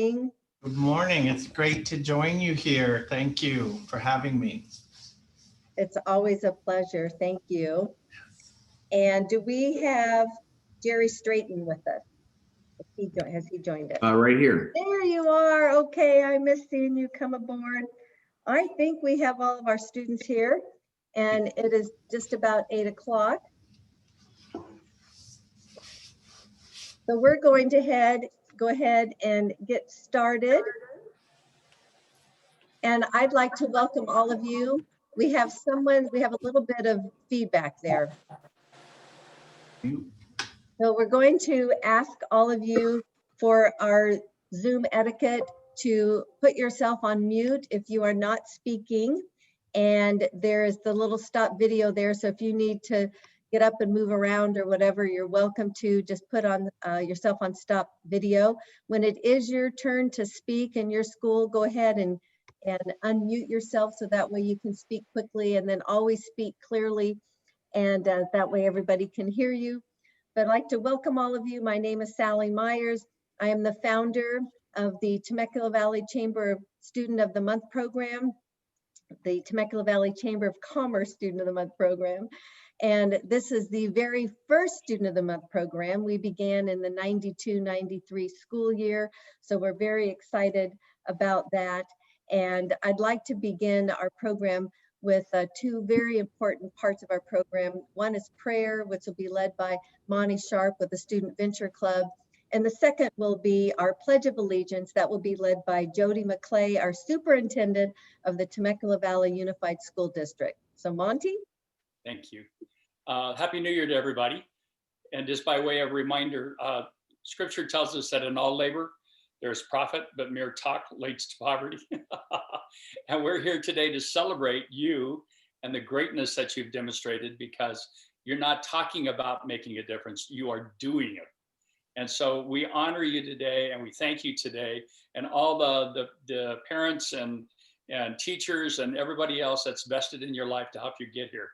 Good morning. It's great to join you here. Thank you for having me. It's always a pleasure. Thank you. And do we have Jerry Straighton with us? Has he joined us? Right here. There you are. Okay, I missed seeing you come aboard. I think we have all of our students here, and it is just about 8 o'clock. So we're going to go ahead and get started. And I'd like to welcome all of you. We have a little bit of feedback there. So we're going to ask all of you for our Zoom etiquette to put yourself on mute if you are not speaking. And there's the little stop video there. So if you need to get up and move around or whatever, you're welcome to just put on yourself on stop video. When it is your turn to speak in your school, go ahead and unmute yourself so that way you can speak quickly, and then always speak clearly, and that way everybody can hear you. But I'd like to welcome all of you. My name is Sally Myers. I am the founder of the Temecula Valley Chamber of Student of the Month program, the Temecula Valley Chamber of Commerce Student of the Month program. And this is the very first Student of the Month program. We began in the 92-93 school year. So we're very excited about that. And I'd like to begin our program with two very important parts of our program. One is prayer, which will be led by Monty Sharp with the Student Venture Club. And the second will be our Pledge of Allegiance that will be led by Jody McClay, our superintendent of the Temecula Valley Unified School District. So Monty? Thank you. Happy New Year to everybody. And just by way of reminder, scripture tells us that in all labor, there's profit, but mere talk leads to poverty. And we're here today to celebrate you and the greatness that you've demonstrated, because you're not talking about making a difference, you are doing it. And so we honor you today, and we thank you today, and all the parents and teachers and everybody else that's vested in your life to help you get here.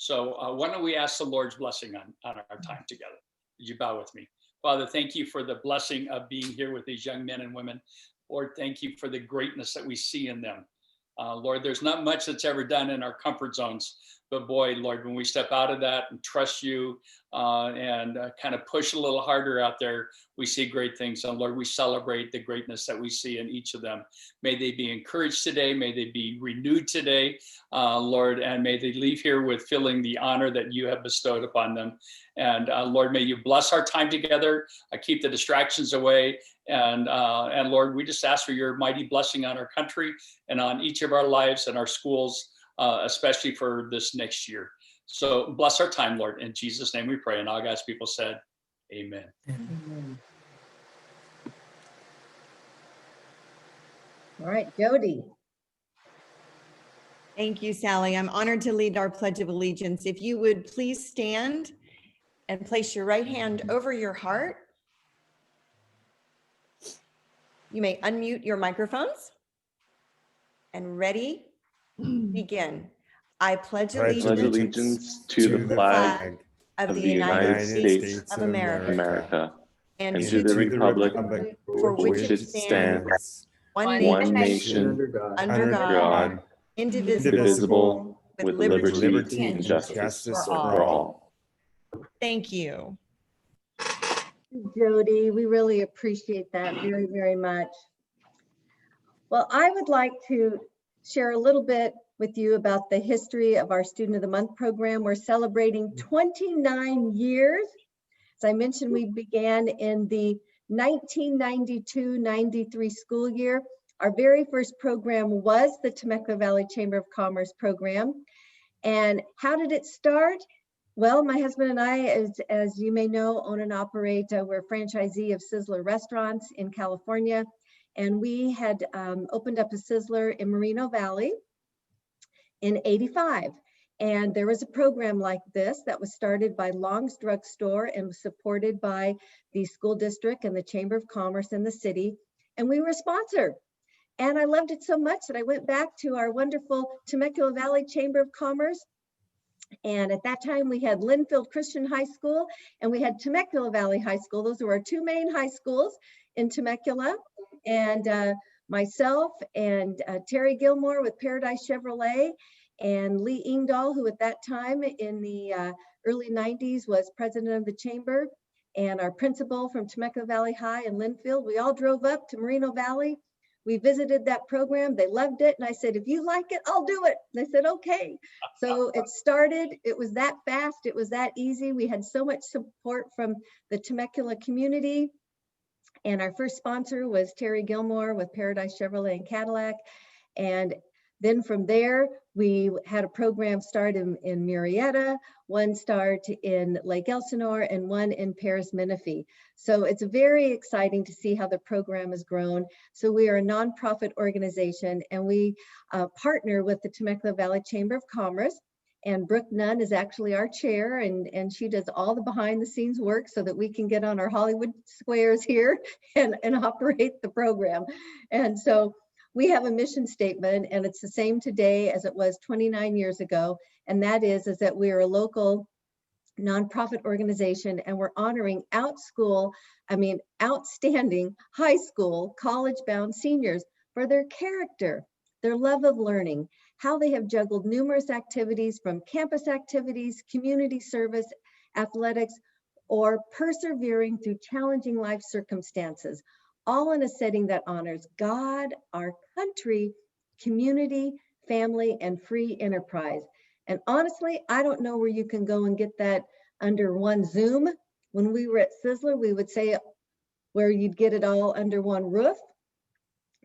So why don't we ask the Lord's blessing on our time together? Would you bow with me? Father, thank you for the blessing of being here with these young men and women. Lord, thank you for the greatness that we see in them. Lord, there's not much that's ever done in our comfort zones, but boy, Lord, when we step out of that and trust you and kind of push a little harder out there, we see great things. And Lord, we celebrate the greatness that we see in each of them. May they be encouraged today. May they be renewed today, Lord, and may they leave here with feeling the honor that you have bestowed upon them. And Lord, may you bless our time together, keep the distractions away. And Lord, we just ask for your mighty blessing on our country and on each of our lives and our schools, especially for this next year. So bless our time, Lord. In Jesus' name we pray. And all God's people said, amen. Amen. All right, Jody. Thank you, Sally. I'm honored to lead our Pledge of Allegiance. If you would please stand and place your right hand over your heart. You may unmute your microphones. And ready, begin. I pledge allegiance to the flag of the United States of America and to the republic for which it stands, one nation, under God, indivisible, with liberty and justice for all. Thank you. Jody, we really appreciate that very, very much. Well, I would like to share a little bit with you about the history of our Student of the Month program. We're celebrating 29 years. As I mentioned, we began in the 1992-93 school year. Our very first program was the Temecula Valley Chamber of Commerce program. And how did it start? Well, my husband and I, as you may know, own and operate, we're a franchisee of Sizzler restaurants in California. And we had opened up a Sizzler in Moreno Valley in '85. And there was a program like this that was started by Long's Drug Store and was supported by the school district and the Chamber of Commerce in the city. And we were a sponsor. And I loved it so much that I went back to our wonderful Temecula Valley Chamber of Commerce. And at that time we had Linfield Christian High School and we had Temecula Valley High School. Those were our two main high schools in Temecula. and myself and Terry Gilmore with Paradise Chevrolet, and Lee Ingdahl, who at that time in the early 90s was president of the chamber, and our principal from Temecula Valley High in Linfield. We all drove up to Moreno Valley. We visited that program. They loved it. And I said, if you like it, I'll do it. They said, okay. So it started. It was that fast. It was that easy. We had so much support from the Temecula community. And our first sponsor was Terry Gilmore with Paradise Chevrolet and Cadillac. And then from there, we had a program start in Murrieta, one start in Lake Elsinore, and one in Paris Menifee. So it's very exciting to see how the program has grown. So we are a nonprofit organization, and we partner with the Temecula Valley Chamber of Commerce. And Brooke Nunn is actually our chair, and she does all the behind the scenes work so that we can get on our Hollywood squares here and operate the program. And so we have a mission statement, and it's the same today as it was 29 years ago. And that is that we are a local nonprofit organization, and we're honoring outstanding high school, college-bound seniors for their character, their love of learning, how they have juggled numerous activities from campus activities, community service, athletics, or persevering through challenging life circumstances, all in a setting that honors God, our country, community, family, and free enterprise. And honestly, I don't know where you can go and get that under one Zoom. When we were at Sizzler, we would say where you'd get it all under one roof,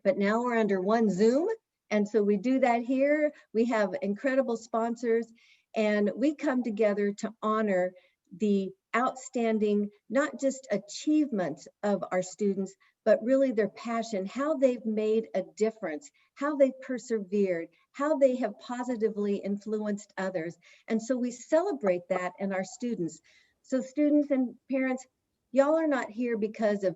but now we're under one Zoom. And so we do that here. We have incredible sponsors, and we come together to honor the outstanding, not just achievements of our students, but really their passion, how they've made a difference, how they've persevered, how they have positively influenced others. And so we celebrate that in our students. So students and parents, y'all are not here because of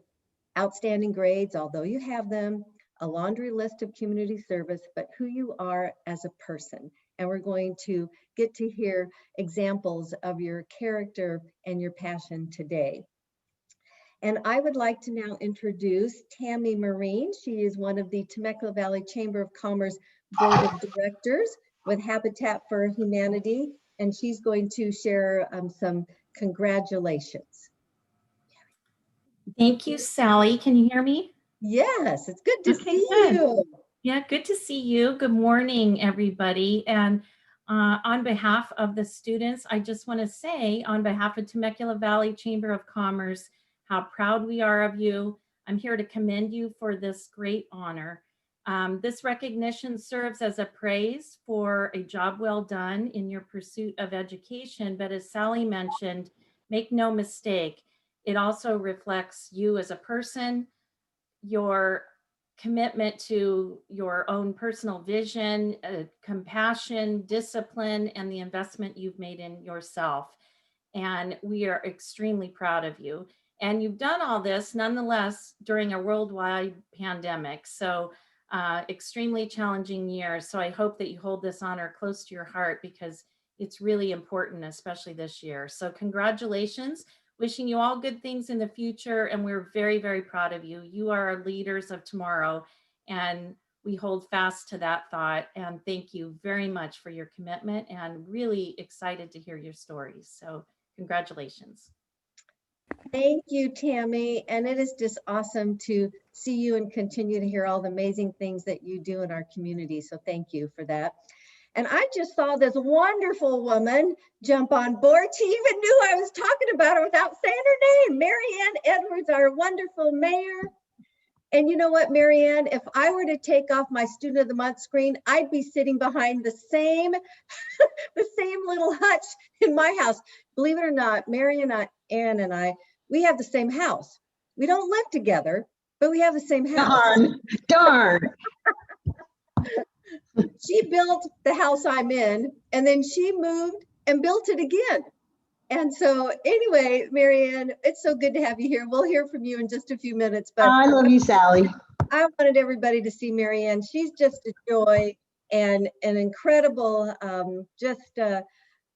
outstanding grades, although you have them, a laundry list of community service, but who you are as a person. And we're going to get to hear examples of your character and your passion today. And I would like to now introduce Tammy Marine. She is one of the Temecula Valley Chamber of Commerce Board of Directors with Habitat for Humanity, and she's going to share some congratulations. Thank you, Sally. Can you hear me? Yes, it's good to see good. you. Yeah, good to see you. Good morning, everybody. And on behalf of the students, I just want to say on behalf of Temecula Valley Chamber of Commerce, how proud we are of you. I'm here to commend you for this great honor. This recognition serves as a praise for a job well done in your pursuit of education. But as Sally mentioned, make no mistake, it also reflects you as a person, your commitment to your own personal vision, compassion, discipline, and the investment you've made in yourself. And we are extremely proud of you. And you've done all this nonetheless during a worldwide pandemic. So extremely challenging year. So I hope that you hold this honor close to your heart because it's really important, especially this year. So congratulations. Wishing you all good things in the future, and we're very, very proud of you. You are our leaders of tomorrow, and we hold fast to that thought. And thank you very much for your commitment, and really excited to hear your stories. So congratulations. Thank you, Tammy. And it is just awesome to see you and continue to hear all the amazing things that you do in our community. So thank you for that. And I just saw this wonderful woman jump on board. She even knew I was talking about her without saying her name. Marianne Edwards, our wonderful mayor. And you know what, Marianne, if I were to take off my Student of the Month screen, I'd be sitting behind the same, the same little hutch in my house. Believe it or not, Marianne and I, we have the same house. We don't live together, but we have the same house. Darn. She built the house I'm in, and then she moved and built it again. And so anyway, Marianne, it's so good to have you here. We'll hear from you in just a few minutes. But I love you, Sally. I wanted everybody to see Marianne. She's just a joy and an incredible,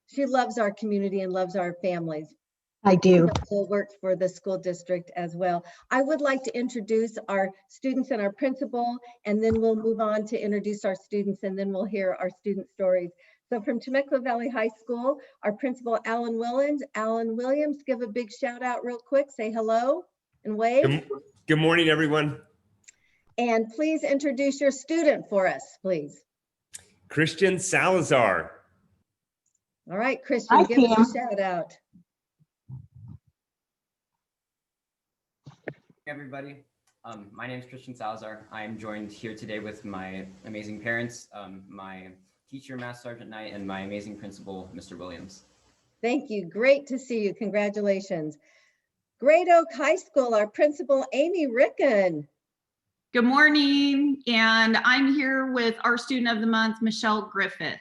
she loves our community and loves our families. I do. Also works for the school district as well. I would like to introduce our students and our principal, and then we'll move on to introduce our students, and then we'll hear our student stories. So from Temecula Valley High School, our principal, Alan Williams. Alan Williams, give a big shout out real quick. Say hello and wave. Good morning, everyone. And please introduce your student for us, please. Christian Salazar. All right, Christian, Hi, give us Sam. a shout out. Everybody. My name is Christian Salazar. I am joined here today with my amazing parents, my teacher, Master Sergeant Knight, and my amazing principal, Mr. Williams. Thank you. Great to see you. Congratulations. Great Oak High School, our principal, Amy Ricken. Good morning, and I'm here with our student of the month, Michelle Griffith,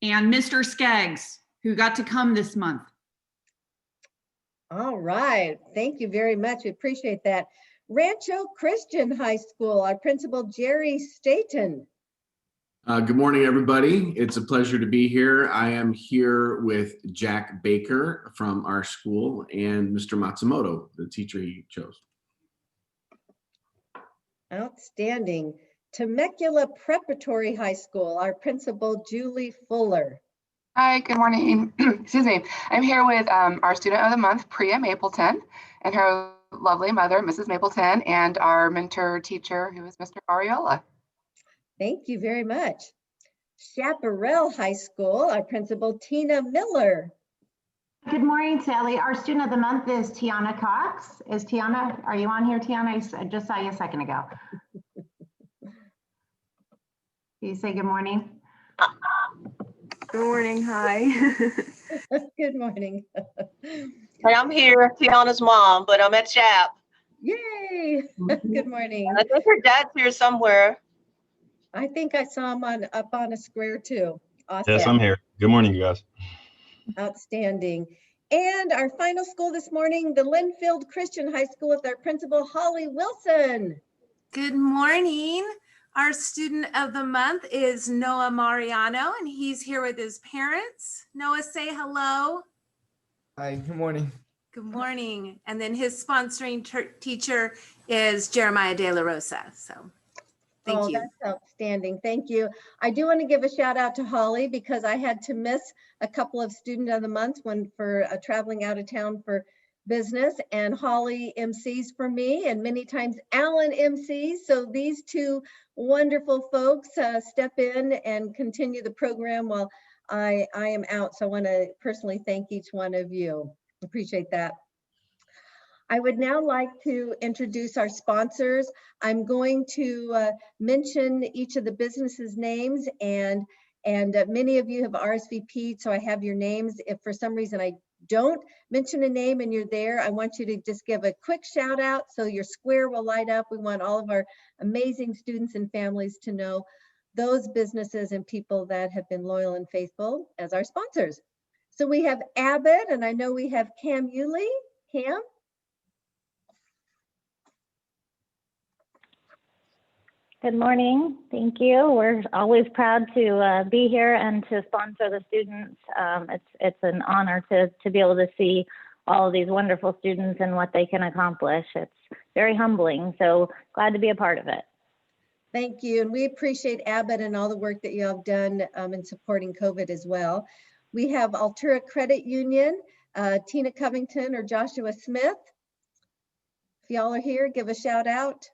and Mr. Skaggs, who got to come this month. All right. Thank you very much. We appreciate that. Rancho Christian High School, our principal, Jerry Staton. Good morning, everybody. It's a pleasure to be here. I am here with Jack Baker from our school and Mr. Matsumoto, the teacher he chose. Outstanding. Temecula Preparatory High School, our principal, Julie Fuller. Hi, good morning. Excuse me. I'm here with our student of the month, Priya Mapleton, and her lovely mother, Mrs. Mapleton, and our mentor teacher, who is Mr. Ariola. Thank you very much. Chaparral High School, our principal, Tina Miller. Good morning, Sally. Our student of the month is Tiana Cox. Is Tiana, are you on here, Tiana? I just saw you a second ago. Can you say good morning? Good morning, hi. Good morning. Hey, I'm here, Tiana's mom, but I'm at Chap. Yay! Good morning. And I think her dad's here somewhere. I think I saw him up on a square too. Awesome. Yes, I'm here. Good morning, you guys. Outstanding. And our final school this morning, the Linfield Christian High School with our principal, Holly Wilson. Good morning. Our student of the month is Noah Mariano, and he's here with his parents. Noah, say hello. Hi, good morning. Good morning. And then his sponsoring teacher is Jeremiah De La Rosa. So thank you. That's outstanding. Thank you. I do want to give a shout out to Holly because I had to miss a couple of student of the month for traveling out of town for business, and Holly MCs for me, and many times Alan MCs. So these two wonderful folks step in and continue the program while I am out. So I want to personally thank each one of you. Appreciate that. I would now like to introduce our sponsors. I'm going to mention each of the businesses' names, and many of you have RSVP'd, so I have your names. If for some reason I don't mention a name and you're there, I want you to just give a quick shout out so your square will light up. We want all of our amazing students and families to know those businesses and people that have been loyal and faithful as our sponsors. So we have Abbott, and I know we have Cam Yulee. Cam? Good morning. Thank you. We're always proud to be here and to sponsor the students. It's an honor to be able to see all of these wonderful students and what they can accomplish. It's very humbling. So glad to be a part of it. Thank you. And we appreciate Abbott and all the work that you have done in supporting COVID as well. We have Altura Credit Union, Tina Covington or Joshua Smith. If y'all are here, give a shout out.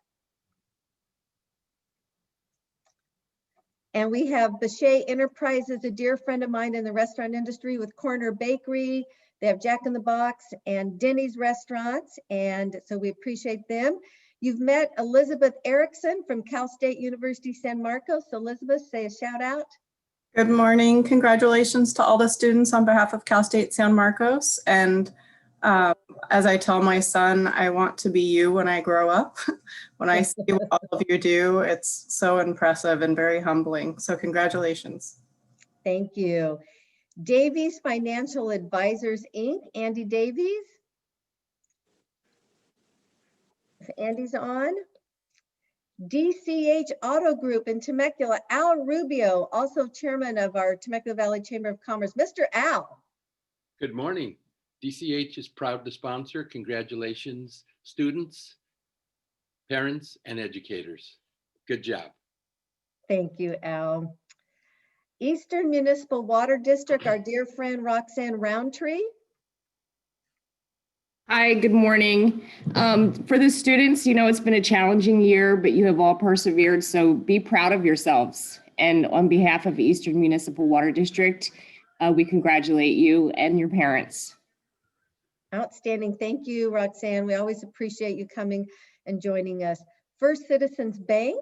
And we have Bechet Enterprises, a dear friend of mine in the restaurant industry with Corner Bakery. They have Jack in the Box and Denny's Restaurants. And so we appreciate them. You've met Elizabeth Erickson from Cal State University San Marcos. So Elizabeth, say a shout out. Good morning. Congratulations to all the students on behalf of Cal State San Marcos. And as I tell my son, I want to be you when I grow up. When I see what all of you do, it's so impressive and very humbling. So congratulations. Thank you. Davies Financial Advisors, Inc., Andy Davies. If Andy's on. DCH Auto Group in Temecula, Al Rubio, also chairman of our Temecula Valley Chamber of Commerce. Mr. Al. Good morning. DCH is proud to sponsor. Congratulations, students, parents, and educators. Good job. Thank you, Al. Eastern Municipal Water District, our dear friend Roxanne Roundtree. Hi, good morning. For the students, you know, it's been a challenging year, but you have all persevered, so be proud of yourselves. And on behalf of Eastern Municipal Water District, we congratulate you and your parents. Outstanding. Thank you, Roxanne. We always appreciate you coming and joining us. First Citizens Bank,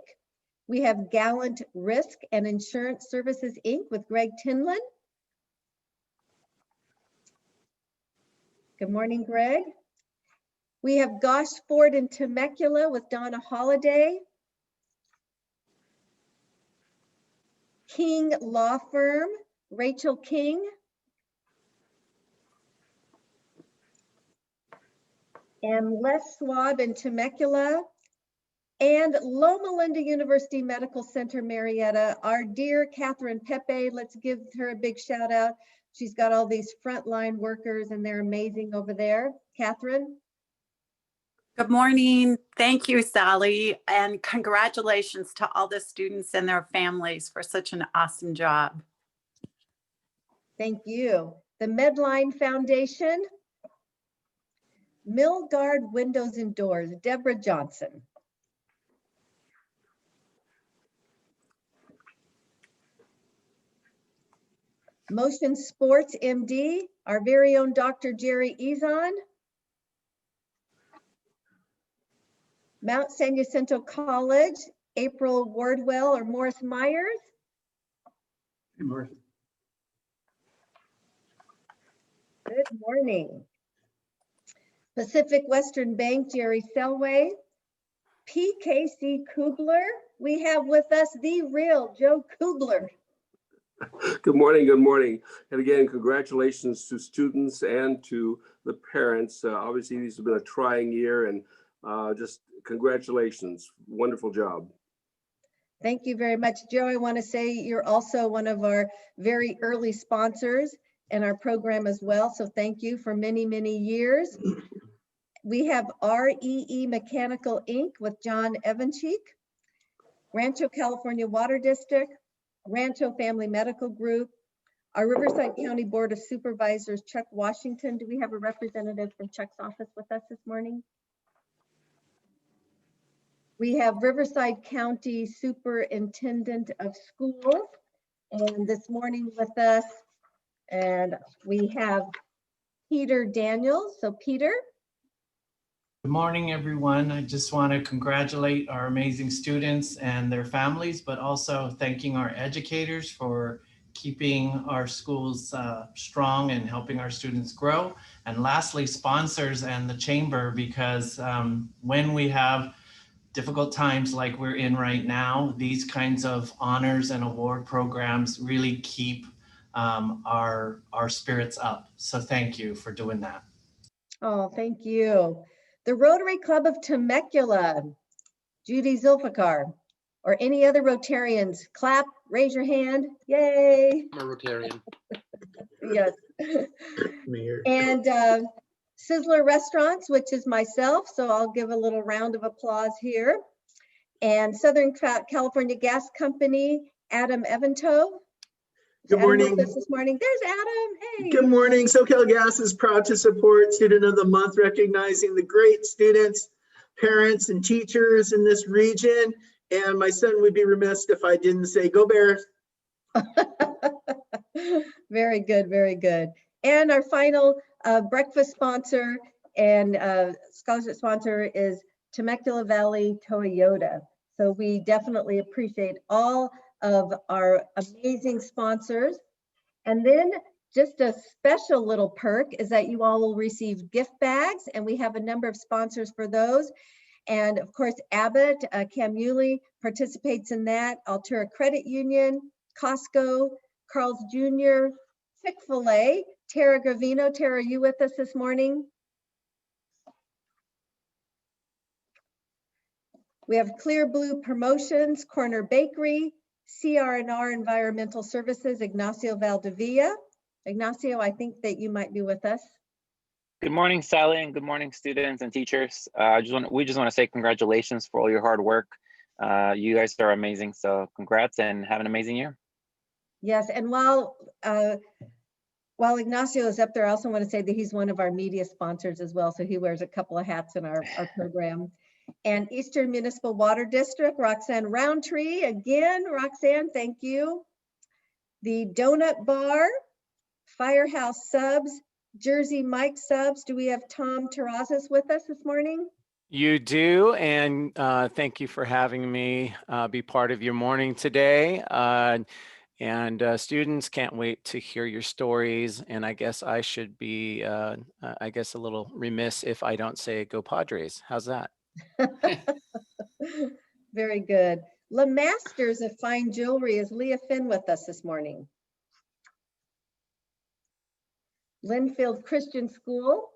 we have Gallant Risk and Insurance Services, Inc. with Greg Tinlin. Good morning, Greg. We have Gosh Ford in Temecula with Donna Holiday. King Law Firm, Rachel King. And Les Schwab in Temecula. And Loma Linda University Medical Center, Marietta, our dear Catherine Pepe. Let's give her a big shout out. She's got all these frontline workers and they're amazing over there. Catherine. Good morning. Thank you, Sally. And congratulations to all the students and their families for such an awesome job. Thank you. The Medline Foundation. Millgard Windows and Doors, Deborah Johnson. Motion Sports MD, our very own Dr. Jerry Ezon. Mount San Jacinto College, April Wardwell or Morris Myers. Hey, Morris. Good morning. Pacific Western Bank, Jerry Selway. PKC Kubler, we have with us the real Joe Kubler. Good morning, good morning. And again, congratulations to students and to the parents. Obviously, this has been a trying year and just congratulations. Wonderful job. Thank you very much, Joe. I want to say you're also one of our very early sponsors in our program as well. So thank you for many, many years. We have REE Mechanical Inc. with John Evancheek, Rancho California Water District, Rancho Family Medical Group, our Riverside County Board of Supervisors, Chuck Washington. Do we have a representative from Chuck's office with us this morning? We have Riverside County Superintendent of Schools, and this morning with us, and we have Peter Daniels. So Peter. Good morning, everyone. I just want to congratulate our amazing students and their families, but also thanking our educators for keeping our schools strong and helping our students grow. And lastly, sponsors and the chamber, because when we have difficult times like we're in right now, these kinds of honors and award programs really keep our spirits up. So thank you for doing that. Oh, thank you. The Rotary Club of Temecula, Judy Zulfikar, or any other Rotarians, clap, raise your hand, yay. I'm a Rotarian. Yes. And Sizzler Restaurants, which is myself, so I'll give a little round of applause here. And Southern California Gas Company, Adam Eventove. Good morning. This morning. There's Adam. Hey. Good morning. SoCal Gas is proud to support Student of the Month, recognizing the great students, parents, and teachers in this region. And my son would be remiss if I didn't say, go Bears. Very good, very good. And our final breakfast sponsor and scholarship sponsor is Temecula Valley Toyota. So we definitely appreciate all of our amazing sponsors. And then just a special little perk is that you all will receive gift bags, and we have a number of sponsors for those. And of course, Abbott, Cam Yulee participates in that, Altura Credit Union, Costco, Carl's Jr., Chick-fil-A. Tara Gravino. Tara, are you with us this morning? We have Clear Blue Promotions, Corner Bakery, CR&R Environmental Services, Ignacio Valdivia. Ignacio, I think that you might be with us. Good morning, Sally, and good morning, students and teachers. We just want to say congratulations for all your hard work. You guys are amazing, so congrats and have an amazing year. Yes, and while Ignacio is up there, I also want to say that he's one of our media sponsors as well, so he wears a couple of hats in our program. And Eastern Municipal Water District, Roxanne Roundtree, again, Roxanne, thank you. The Donut Bar, Firehouse Subs, Jersey Mike Subs. Do we have Tom Terrazas with us this morning? You do, and thank you for having me be part of your morning today. Students, can't wait to hear your stories. And I guess I should be, I guess, a little remiss if I don't say go Padres. How's that? Very good. La Masters of Fine Jewelry is Leah Finn with us this morning. Linfield Christian School,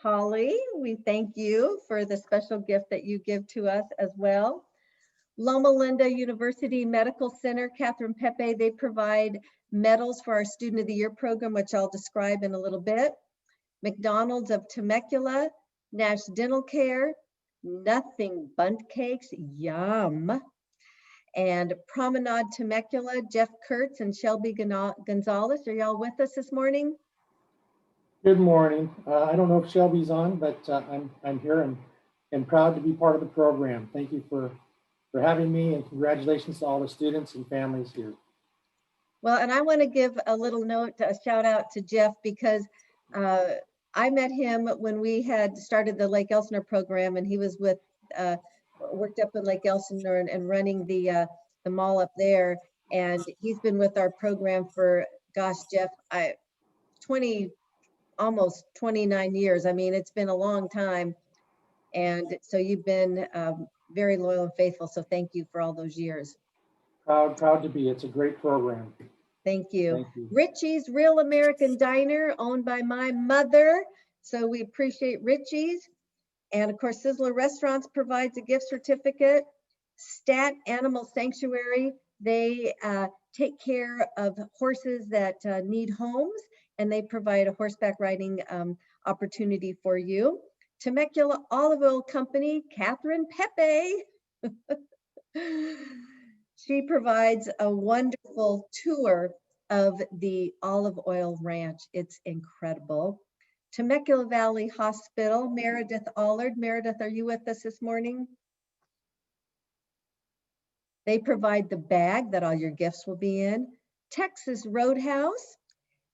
Holly, we thank you for the special gift that you give to us as well. Loma Linda University Medical Center, Catherine Pepe, they provide medals for our Student of the Year program, which I'll describe in a little bit. McDonald's of Temecula, Nash Dental Care, Nothing Bundt Cakes, yum. And Promenade Temecula, Jeff Kurtz and Shelby Gonzalez, are y'all with us this morning? Good morning. I don't know if Shelby's on, but I'm here and proud to be part of the program. Thank you for having me, and congratulations to all the students and families here. Well, and I want to give a little note, a shout out to Jeff, because I met him when we had started the Lake Elsinore program, and he was with worked up in Lake Elsinore and running the mall up there, and he's been with our program for, gosh, Jeff, almost 29 years. I mean, it's been a long time. And so you've been very loyal and faithful. So thank you for all those years. Proud to be. It's a great program. Thank you. Thank you. Richie's Real American Diner, owned by my mother. So we appreciate Richie's. And of course, Sizzler Restaurants provides a gift certificate. Stat Animal Sanctuary, they take care of horses that need homes, and they provide a horseback riding opportunity for you. Temecula Olive Oil Company, Catherine Pepe. She provides a wonderful tour of the olive oil ranch. It's incredible. Temecula Valley Hospital, Meredith Allard. Meredith, are you with us this morning? They provide the bag that all your gifts will be in. Texas Roadhouse,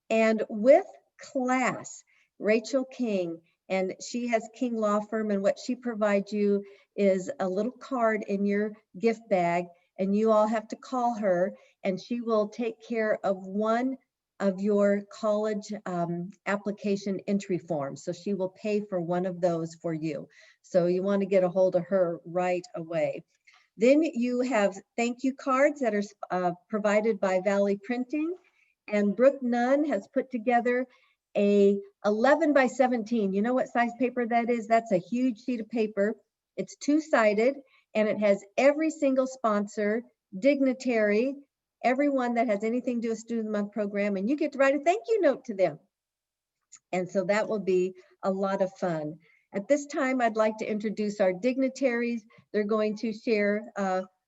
and with class, Rachel King, and she has King Law Firm, and what she provides you is a little card in your gift bag, and you all have to call her, and she will take care of one of your college application entry forms. So she will pay for one of those for you. So you want to get a hold of her right away. Then you have thank you cards that are provided by Valley Printing, and Brooke Nunn has put together a 11 by 17. You know what size paper that is? That's a huge sheet of paper. It's two-sided, and it has every single sponsor, dignitary, everyone that has anything to do with Student of the Month program, and you get to write a thank you note to them. And so that will be a lot of fun. At this time, I'd like to introduce our dignitaries. They're going to share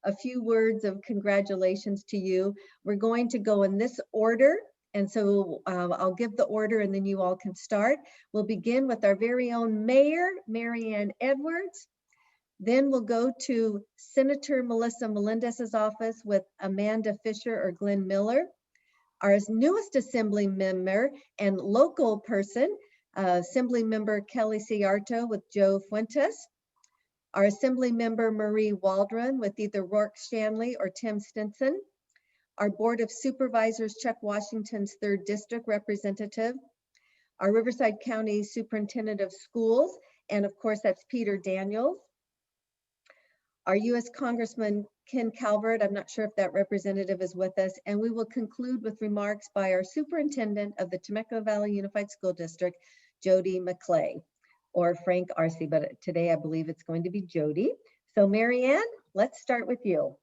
a few words of congratulations to you. We're going to go in this order. And so I'll give the order and then you all can start. We'll begin with our very own mayor, Marianne Edwards. Then we'll go to Senator Melissa Melendez's office with Amanda Fisher or Glenn Miller. Our newest assembly member and local person, Assembly Member Kelly Ciarto with Joe Fuentes. Our Assembly Member Marie Waldron with either Rourke Shanley or Tim Stinson. Our Board of Supervisors, Chuck Washington's 3rd District Representative. Our Riverside County Superintendent of Schools, and of course that's Peter Daniels. Our U.S. Congressman Ken Calvert, I'm not sure if that representative is with us, and we will conclude with remarks by our Superintendent of the Temecula Valley Unified School District, Jody McClay, or Frank Arce, but today I believe it's going to be Jody. So Marianne, let's start with you.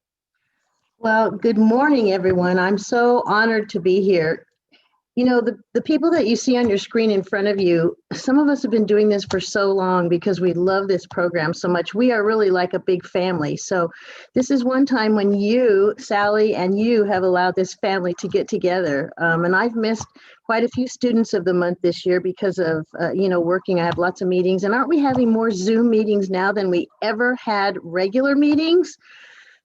Well, good morning, everyone. I'm so honored to be here. You know, the people that you see on your screen in front of you, some of us have been doing this for so long because we love this program so much. We are really like a big family. So this is one time when you, Sally, and you have allowed this family to get together. And I've missed quite a few students of the month this year because of, working. I have lots of meetings. And aren't we having more Zoom meetings now than we ever had regular meetings?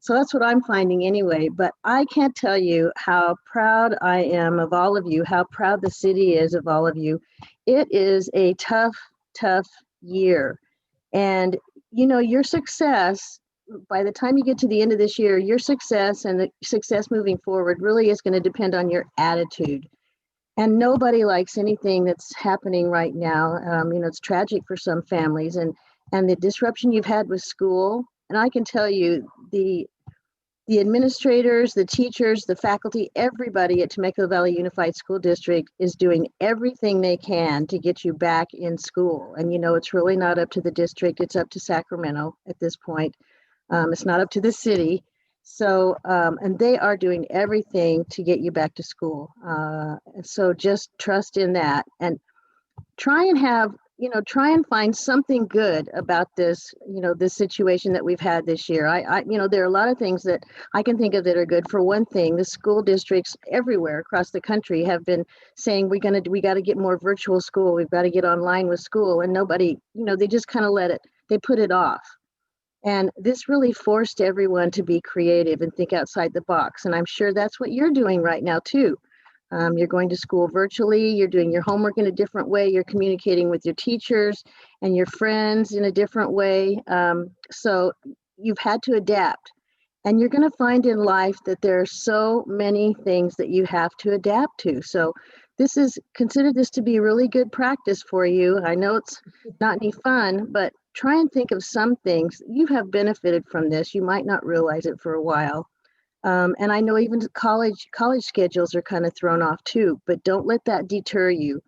So that's what I'm finding anyway. But I can't tell you how proud I am of all of you, how proud the city is of all of you. It is a tough, tough year. And, your success, by the time you get to the end of this year, your success and the success moving forward really is going to depend on your attitude. And nobody likes anything that's happening right now. It's tragic for some families and the disruption you've had with school. And I can tell you, the administrators, the teachers, the faculty, everybody at Temecula Valley Unified School District is doing everything they can to get you back in school. And it's really not up to the district, it's up to Sacramento at this point. It's not up to the city. So, and they are doing everything to get you back to school. So just trust in that and try and find something good about this, this situation that we've had this year. There are a lot of things that I can think of that are good. For one thing, the school districts everywhere across the country have been saying we got to get more virtual school. We've got to get online with school, and nobody, they just kind of they put it off. And this really forced everyone to be creative and think outside the box. And I'm sure that's what you're doing right now too. You're going to school virtually, you're doing your homework in a different way, you're communicating with your teachers and your friends in a different way. So you've had to adapt. And you're going to find in life that there are so many things that you have to adapt to. So consider this to be really good practice for you. I know it's not any fun, but try and think of some things. You have benefited from this. You might not realize it for a while. And I know even college schedules are kind of thrown off too, but don't let that deter you.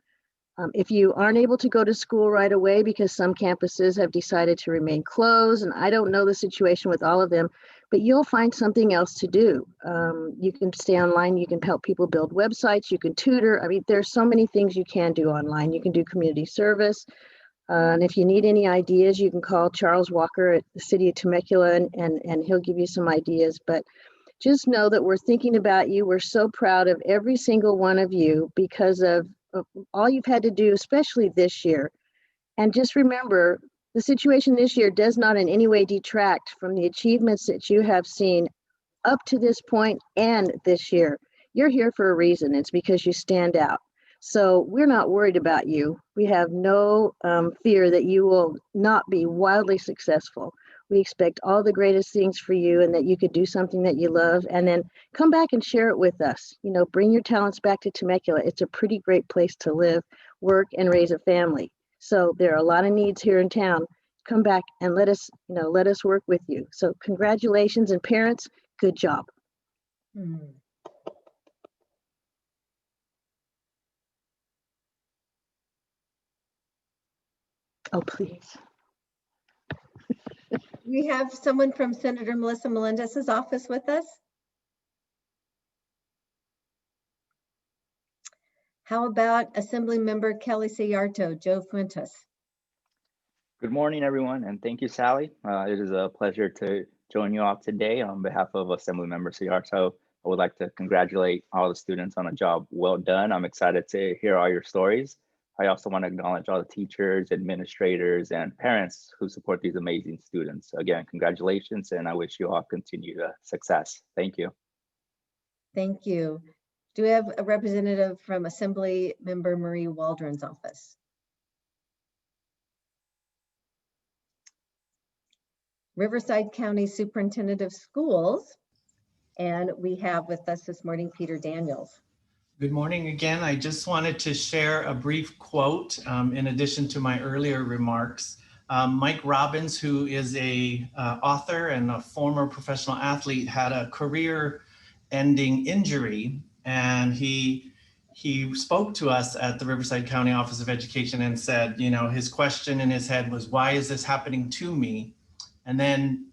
If you aren't able to go to school right away because some campuses have decided to remain closed, and I don't know the situation with all of them, but you'll find something else to do. You can stay online, you can help people build websites, you can tutor. I mean, there's so many things you can do online. You can do community service. And if you need any ideas, you can call Charles Walker at the City of Temecula and he'll give you some ideas. But just know that we're thinking about you. We're so proud of every single one of you because of all you've had to do, especially this year. And just remember, the situation this year does not in any way detract from the achievements that you have seen up to this point and this year. You're here for a reason. It's because you stand out. So we're not worried about you. We have no fear that you will not be wildly successful. We expect all the greatest things for you and that you could do something that you love and then come back and share it with us. Bring your talents back to Temecula. It's a pretty great place to live, work, and raise a family. So there are a lot of needs here in town. Come back and let us work with you. So congratulations, and parents, good job. Oh, please. We have someone from Senator Melissa Melendez's office with us. How about Assembly Member Kelly Sayarto, Joe Fuentes? Good morning, everyone, and thank you, Sally. It is a pleasure to join you all today. On behalf of Assembly Member Sayarto, I would like to congratulate all the students on a job well done. I'm excited to hear all your stories. I also want to acknowledge all the teachers, administrators, and parents who support these amazing students. Again, congratulations, and I wish you all continued success. Thank you. Thank you. Do we have a representative from Assembly Member Marie Waldron's office? Riverside County Superintendent of Schools, and we have with us this morning Peter Daniels. Good morning again. I just wanted to share a brief quote in addition to my earlier remarks. Mike Robbins, who is a author and a former professional athlete, had a career-ending injury, and he spoke to us at the Riverside County Office of Education and said, his question in his head was, why is this happening to me? And then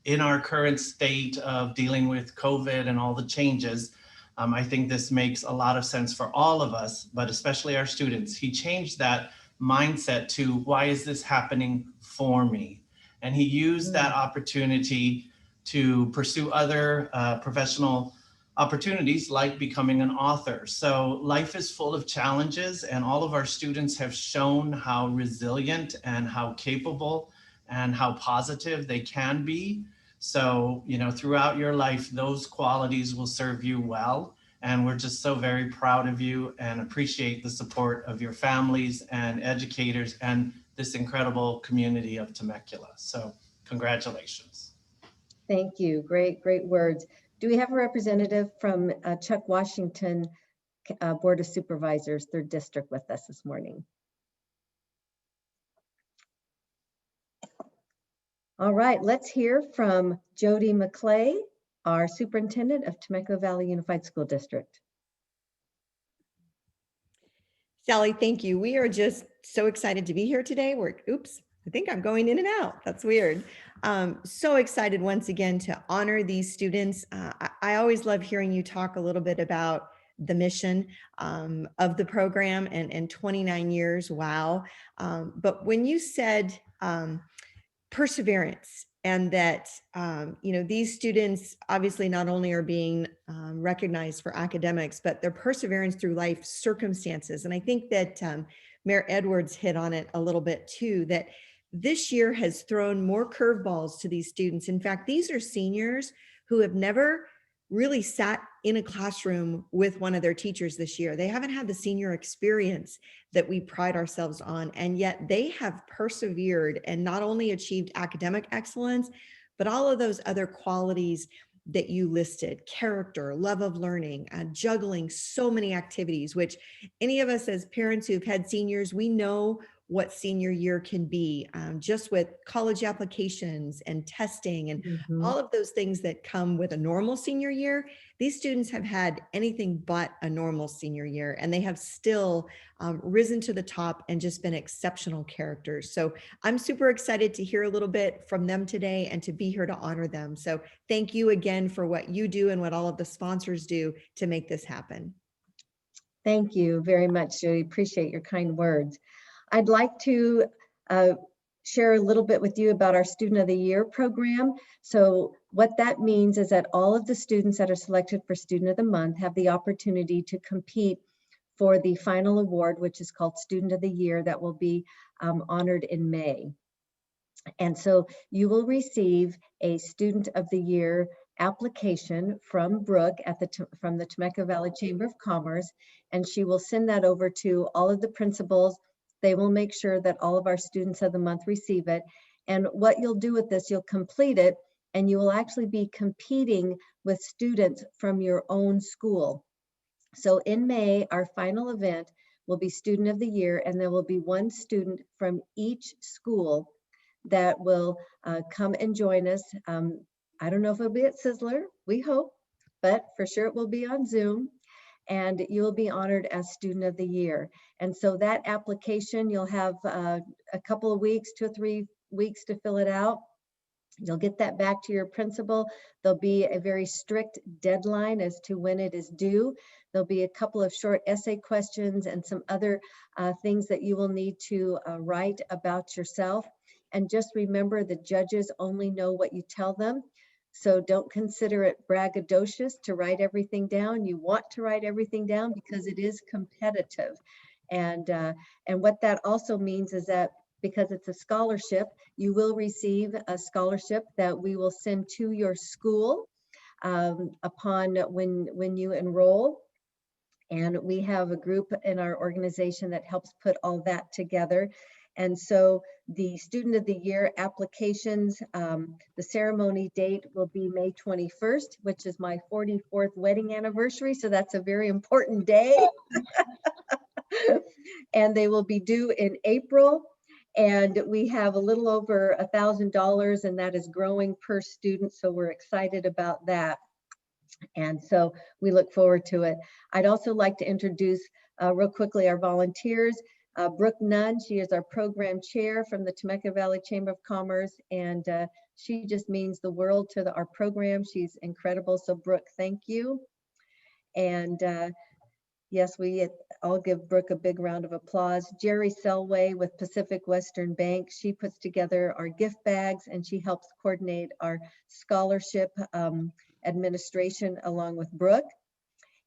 in our current state of dealing with COVID and all the changes, I think this makes a lot of sense for all of us, but especially our students. He changed that mindset to, why is this happening for me? And he used that opportunity to pursue other professional opportunities like becoming an author. So life is full of challenges, and all of our students have shown how resilient and how capable and how positive they can be. So, you know, throughout your life, those qualities will serve you well. And we're just so very proud of you and appreciate the support of your families and educators and this incredible community of Temecula. So congratulations. Thank you. Great, great words. Do we have a representative from Chuck Washington Board of Supervisors, 3rd District, with us this morning? All right, let's hear from Jody McClay, our Superintendent of Temecula Valley Unified School District. Sally, thank you. We are just so excited to be here today. Oops, I think I'm going in and out. That's weird. So excited once again to honor these students. I always love hearing you talk a little bit about the mission of the program and 29 years, wow. But when you said perseverance, and that, you know, these students obviously not only are being recognized for academics, but their perseverance through life circumstances. And I think that Mayor Edwards hit on it a little bit too, that this year has thrown more curveballs to these students. In fact, these are seniors who have never really sat in a classroom with one of their teachers this year. They haven't had the senior experience that we pride ourselves on, and yet they have persevered and not only achieved academic excellence, but all of those other qualities that you listed: character, love of learning, juggling so many activities, which any of us as parents who've had seniors, we know what senior year can be, just with college applications and testing and all of those things that come with a normal senior year. These students have had anything but a normal senior year, and they have still risen to the top and just been exceptional characters. So I'm super excited to hear a little bit from them today and to be here to honor them. So thank you again for what you do and what all of the sponsors do to make this happen. Thank you very much, Judy. Appreciate your kind words. I'd like to share a little bit with you about our Student of the Year program. So what that means is that all of the students that are selected for Student of the Month have the opportunity to compete for the final award, which is called Student of the Year, that will be honored in May. And so you will receive a Student of the Year application from Brooke from the Temecula Valley Chamber of Commerce, and she will send that over to all of the principals. They will make sure that all of our Students of the Month receive it. And what you'll do with this, you'll complete it, and you will actually be competing with students from your own school. So in May, our final event will be Student of the Year, and there will be one student from each school that will come and join us. I don't know if it'll be at Sizzler, we hope, but for sure it will be on Zoom. And you will be honored as Student of the Year. And so that application, you'll have a couple of weeks, 2 or 3 weeks to fill it out. You'll get that back to your principal. There'll be a very strict deadline as to when it is due. There'll be a couple of short essay questions and some other things that you will need to write about yourself. And just remember, the judges only know what you tell them. So don't consider it braggadocious to write everything down. You want to write everything down because it is competitive. And what that also means is that because it's a scholarship, you will receive a scholarship that we will send to your school upon when you enroll. And we have a group in our organization that helps put all that together. And so the Student of the Year applications, the ceremony date will be May 21st, which is my 44th wedding anniversary. So that's a very important day. And they will be due in April. And we have a little over $1,000, and that is growing per student. So we're excited about that. And so we look forward to it. I'd also like to introduce real quickly our volunteers. Brooke Nunn, she is our program chair from the Temecula Valley Chamber of Commerce, and she just means the world to our program. She's incredible. So Brooke, thank you. And yes, we all give Brooke a big round of applause. Jerry Selway with Pacific Western Bank, she puts together our gift bags and she helps coordinate our scholarship administration along with Brooke.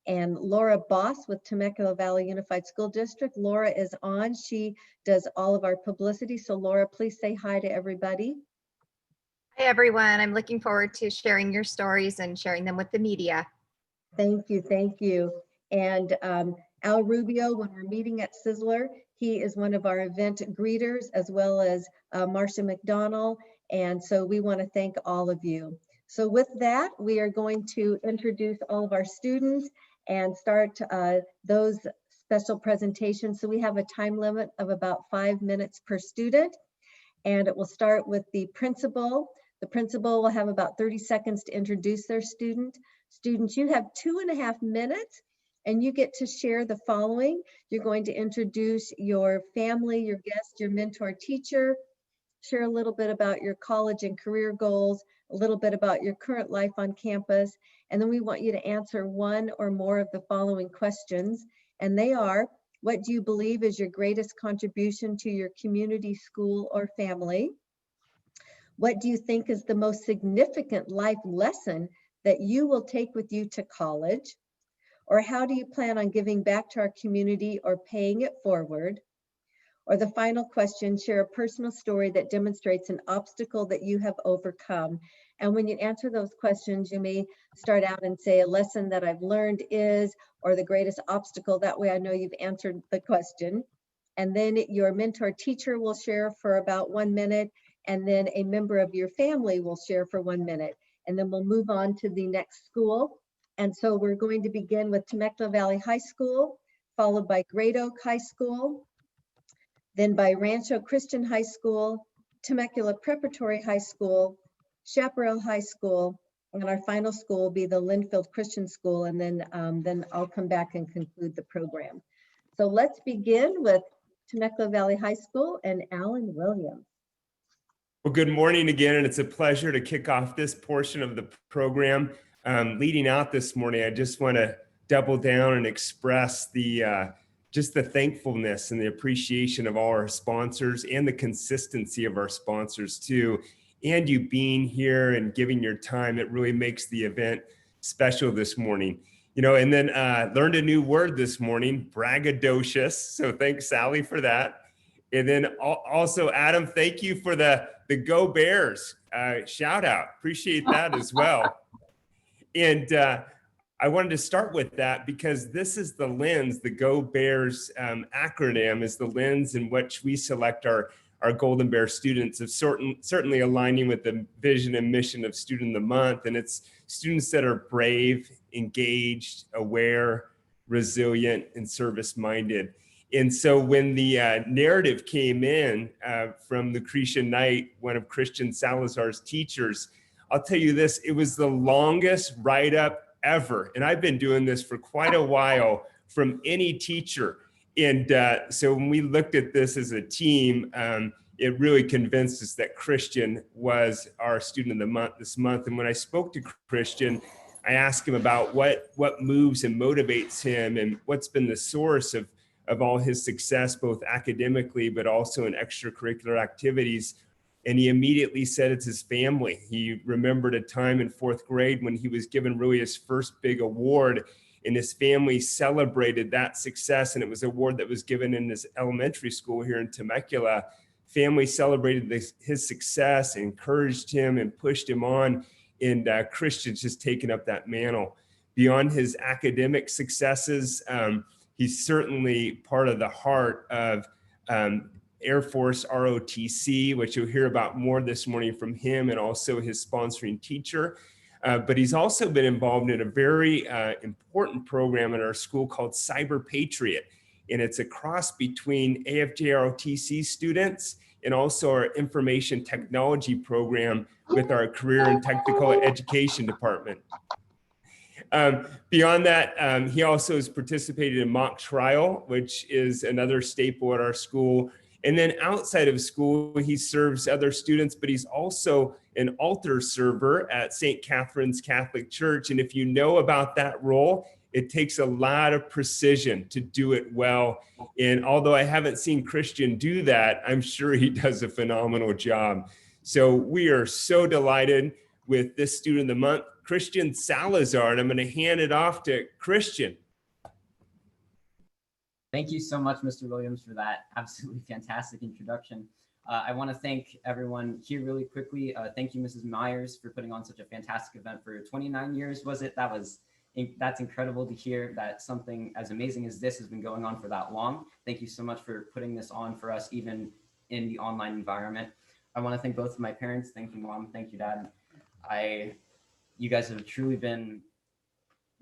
And Laura Boss with Temecula Valley Unified School District. Laura is on. She does all of our publicity. So Laura, please say hi to everybody. Hi, everyone. I'm looking forward to sharing your stories and sharing them with the media. Thank you. Thank you. And Al Rubio, when we're meeting at Sizzler, he is one of our event greeters, as well as Marcia McDonald. And so we want to thank all of you. So with that, we are going to introduce all of our students and start those special presentations. So we have a time limit of about 5 minutes per student, and it will start with the principal. The principal will have about 30 seconds to introduce their student. Students, you have 2.5 minutes, and you get to share the following. You're going to introduce your family, your guest, your mentor teacher, share a little bit about your college and career goals, a little bit about your current life on campus, and then we want you to answer one or more of the following questions. And they are, what do you believe is your greatest contribution to your community, school, or family? What do you think is the most significant life lesson that you will take with you to college? Or how do you plan on giving back to our community or paying it forward? Or the final question, share a personal story that demonstrates an obstacle that you have overcome. And when you answer those questions, you may start out and say a lesson that I've learned is, or the greatest obstacle. That way I know you've answered the question. And then your mentor teacher will share for about 1 minute, and then a member of your family will share for 1 minute. And then we'll move on to the next school. And so we're going to begin with Temecula Valley High School, followed by Great Oak High School, then by Rancho Christian High School, Temecula Preparatory High School, Chaparral High School, and our final school will be the Linfield Christian School, and then I'll come back and conclude the program. So let's begin with Temecula Valley High School and Alan Williams. Well, good morning again, and it's a pleasure to kick off this portion of the program. Leading out this morning, I just want to double down and express just the thankfulness and the appreciation of all our sponsors and the consistency of our sponsors too. And you being here and giving your time, it really makes the event special this morning. You know, and then learned a new word this morning, braggadocious. So thanks, Sally, for that. And then also, Adam, thank you for the Go Bears shout out. Appreciate that as well. And I wanted to start with that because this is the lens, the Go Bears acronym is the lens in which we select our Golden Bear students, of certainly aligning with the vision and mission of Student of the Month. And it's students that are brave, engaged, aware, resilient, and service-minded. And so when the narrative came in from Lucretia Knight, one of Christian Salazar's teachers, I'll tell you this, it was the longest write-up ever. And I've been doing this for quite a while from any teacher. And so when we looked at this as a team, it really convinced us that Christian was our Student of the Month this month. And when I spoke to Christian, I asked him about what moves and motivates him and what's been the source of all his success, both academically, but also in extracurricular activities. And he immediately said it's his family. He remembered a time in 4th grade when he was given really his first big award, and his family celebrated that success. And it was an award that was given in his elementary school here in Temecula. Family celebrated his success, encouraged him and pushed him on. And Christian's just taken up that mantle. Beyond his academic successes, he's certainly part of the heart of Air Force ROTC, which you'll hear about more this morning from him and also his sponsoring teacher. But he's also been involved in a very important program in our school called Cyber Patriot. And it's a cross between AFJ ROTC students and also our information technology program with our career and technical education department. Beyond that, he also has participated in mock trial, which is another staple at our school. And then outside of school, he serves other students, but he's also an altar server at St. Catherine's Catholic Church. And if you know about that role, It takes a lot of precision to do it well. And although I haven't seen Christian do that, I'm sure he does a phenomenal job. So we are so delighted with this Student of the Month, Christian Salazar, and I'm going to hand it off to Christian. Thank you so much, Mr. Williams, for that absolutely fantastic introduction. I want to thank everyone here really quickly. Thank you, Mrs. Myers, for putting on such a fantastic event for 29 years, was it? That's incredible to hear that something as amazing as this has been going on for that long. Thank you so much for putting this on for us, even in the online environment. I want to thank both of my parents. Thank you, Mom. Thank you, Dad. You guys have truly been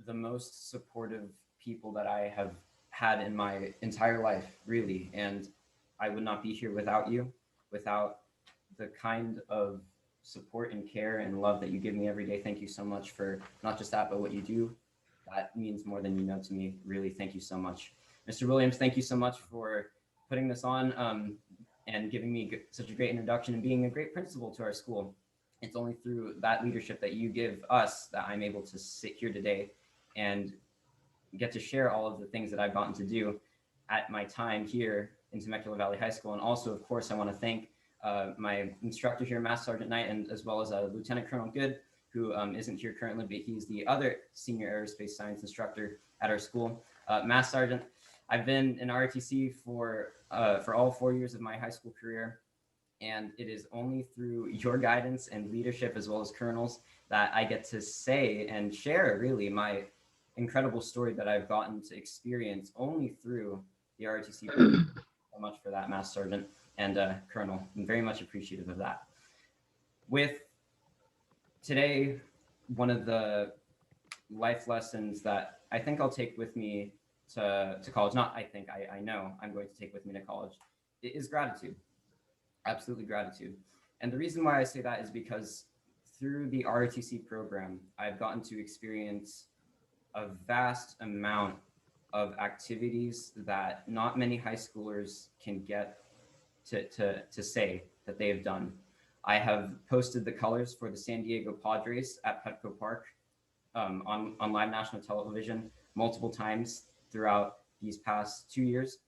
the most supportive people that I have had in my entire life, really. And I would not be here without you, without the kind of support and care and love that you give me every day. Thank you so much for not just that, but what you do. That means more than you know to me. Really, thank you so much. Mr. Williams, thank you so much for putting this on and giving me such a great introduction and being a great principal to our school. It's only through that leadership that you give us that I'm able to sit here today and get to share all of the things that I've gotten to do at my time here in Temecula Valley High School. And also, of course, I want to thank my instructor here, Master Sergeant Knight, and as well as Lieutenant Colonel Good, who isn't here currently, but he's the other senior aerospace science instructor at our school. Master Sergeant, I've been in ROTC for all 4 years of my high school career. And it is only through your guidance and leadership, as well as colonels, that I get to say and share really my incredible story that I've gotten to experience only through the ROTC program. So much for that, Master Sergeant and Colonel. I'm very much appreciative of that. With today, one of the life lessons that I think I'll take with me to college, not I think, I know I'm going to take with me to college, is gratitude. Absolutely gratitude. And the reason why I say that is because through the ROTC program, I've gotten to experience a vast amount of activities that not many high schoolers can get to say that they have done. I have posted the colors for the San Diego Padres at Petco Park on live national television multiple times throughout these past 2 years.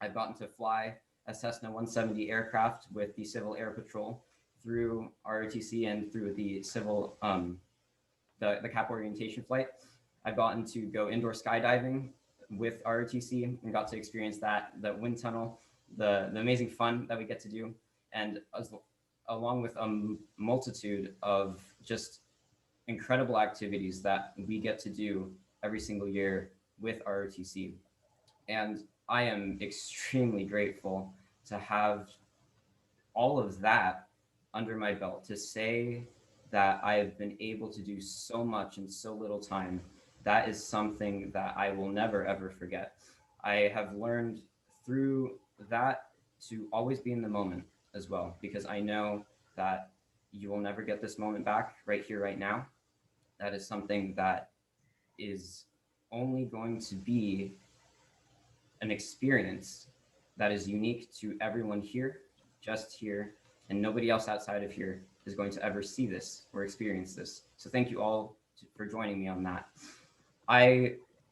I've gotten to fly a Cessna 170 aircraft with the Civil Air Patrol through ROTC and through the civil, the cap orientation flight. I've gotten to go indoor skydiving with ROTC and got to experience that, the wind tunnel, the amazing fun that we get to do, and along with a multitude of just incredible activities that we get to do every single year with ROTC. And I am extremely grateful to have all of that under my belt, to say that I have been able to do so much in so little time. That is something that I will never, ever forget. I have learned through that to always be in the moment as well, because I know that you will never get this moment back right here, right now. That is something that is only going to be an experience that is unique to everyone here, just here, and nobody else outside of here is going to ever see this or experience this. So thank you all for joining me on that.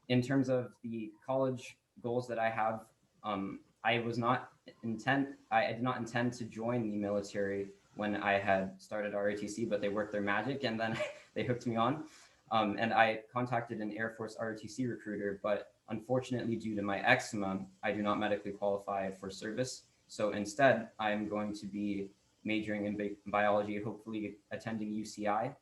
In terms of the college goals that I have, I did not intend to join the military when I had started ROTC, but they worked their magic and then they hooked me on. And I contacted an Air Force ROTC recruiter, but unfortunately, due to my eczema, I do not medically qualify for service. So instead, I'm going to be majoring in biology, hopefully attending UCI,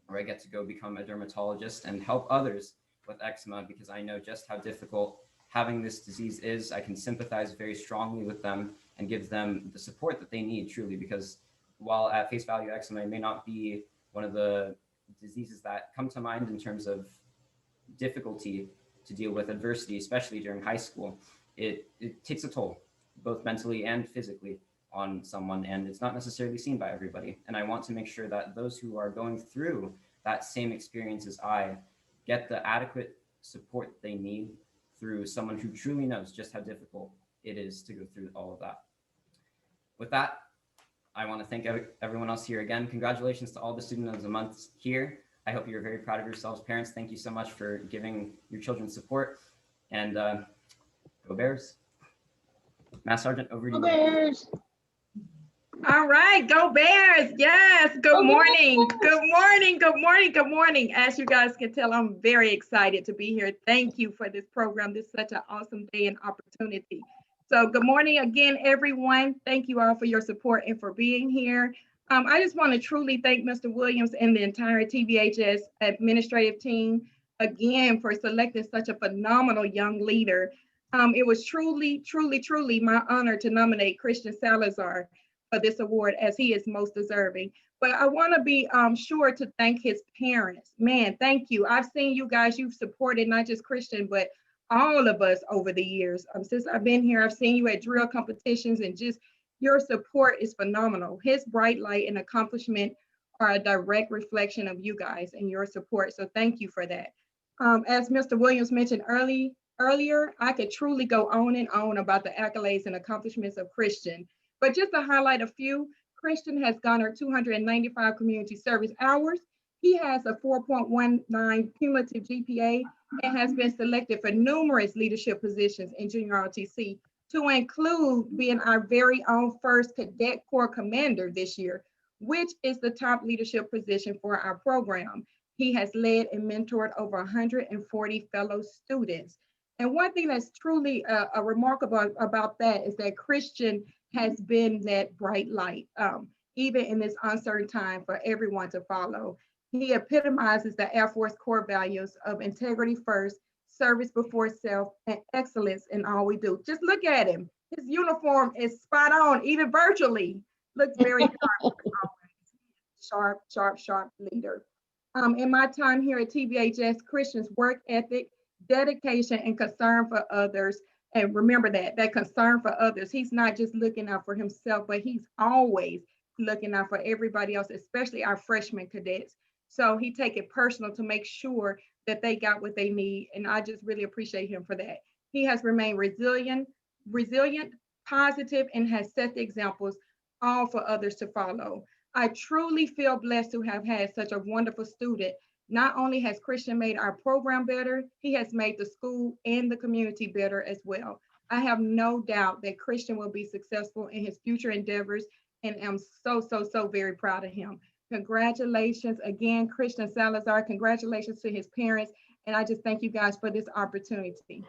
where I get to go become a dermatologist and help others with eczema, because I know just how difficult having this disease is. I can sympathize very strongly with them and give them the support that they need, truly, because while at face value, eczema may not be one of the diseases that come to mind in terms of difficulty to deal with adversity, especially during high school, it takes a toll, both mentally and physically, on someone, and it's not necessarily seen by everybody. And I want to make sure that those who are going through that same experience as I get the adequate support they need through someone who truly knows just how difficult it is to go through all of that. With that, I want to thank everyone else here again. Congratulations to all the Student of the Month here. I hope you're very proud of yourselves. Parents, thank you so much for giving your children support. And go Bears. Mass Sergeant, over to you. Go Bears. All right, go Bears. Yes, good morning. Good morning, good morning, good morning. As you guys can tell, I'm very excited to be here. Thank you for this program. This is such an awesome day and opportunity. So good morning again, everyone. Thank you all for your support and for being here. I just want to truly thank Mr. Williams and the entire TVHS administrative team again for selecting such a phenomenal young leader. It was truly, truly, truly my honor to nominate Christian Salazar for this award as he is most deserving. But I want to be sure to thank his parents. Man, thank you. I've seen you guys, you've supported not just Christian, but all of us over the years. Since I've been here, I've seen you at drill competitions and just your support is phenomenal. His bright light and accomplishment are a direct reflection of you guys and your support. So thank you for that. As Mr. Williams mentioned earlier, I could truly go on and on about the accolades and accomplishments of Christian. But just to highlight a few, Christian has garnered 295 community service hours. He has a 4.19 cumulative GPA and has been selected for numerous leadership positions in junior ROTC, to include being our very own first Cadet Corps Commander this year, which is the top leadership position for our program. He has led and mentored over 140 fellow students. And one thing that's truly remarkable about that is that Christian has been that bright light, even in this uncertain time for everyone to follow. He epitomizes the Air Force core values of integrity first, service before self, and excellence in all we do. Just look at him. His uniform is spot on, even virtually. Looks very sharp, sharp, sharp leader. In my time here at TVHS, Christian's work ethic, dedication, and concern for others. And remember that concern for others, he's not just looking out for himself, but he's always looking out for everybody else, especially our freshman cadets. So he take it personal to make sure that they got what they need. And I just really appreciate him for that. He has remained resilient, positive, and has set the examples all for others to follow. I truly feel blessed to have had such a wonderful student. Not only has Christian made our program better, he has made the school and the community better as well. I have no doubt that Christian will be successful in his future endeavors, and I'm so very proud of him. Congratulations again, Christian Salazar. Congratulations to his parents. And I just thank you guys for this opportunity.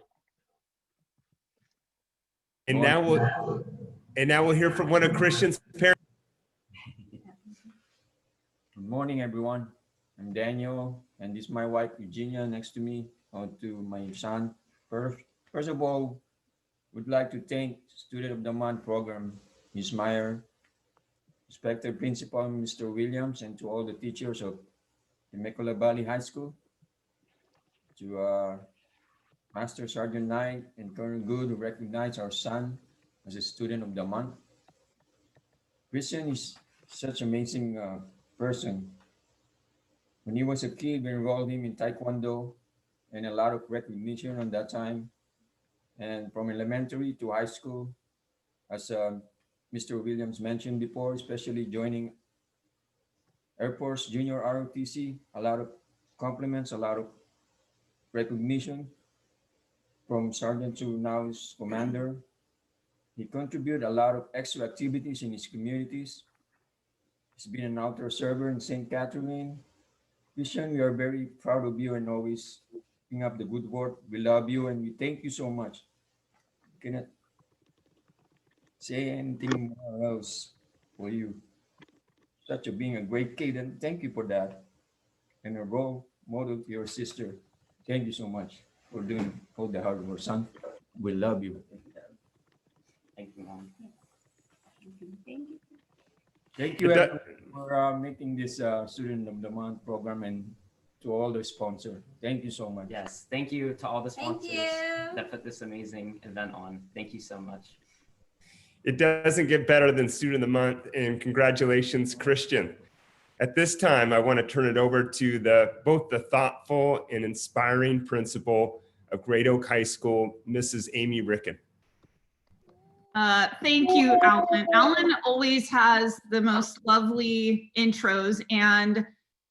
And now we'll hear from one of Christian's parents. Good morning, everyone. I'm Daniel, and this is my wife, Eugenia, next to me, to my son. First of all, would like to thank Student of the Month program, Ms. Meyer, respected Principal, Mr. Williams, and to all the teachers of Temecula Valley High School, to Master Sergeant Knight and Colonel Good, who recognized our son as a Student of the Month. Christian is such an amazing person. When he was a kid, we enrolled him in Taekwondo and a lot of recognition on that time. And from elementary to high school, as Mr. Williams mentioned before, especially joining Air Force Junior ROTC, a lot of compliments, a lot of recognition from sergeant to now is commander. He contributed a lot of extra activities in his communities. He's been an outdoor server in St. Catherine. Christian, we are very proud of you and always keeping up the good work. We love you and we thank you so much. Cannot say anything more else for you. Such a being a great kid, and thank you for that. And a role model to your sister. Thank you so much for doing all the hard work, son. We love you. Thank you, Mom. Thank you everyone for making this Student of the Month program, and to all the sponsors. Thank you so much. Yes, thank you to all the sponsors you. that put this amazing event on. Thank you so much. It doesn't get better than Student of the Month, and congratulations, Christian. At this time, I want to turn it over to both the thoughtful and inspiring principal of Great Oak High School, Mrs. Amy Ricken. Thank you, Alan. Alan always has the most lovely intros, and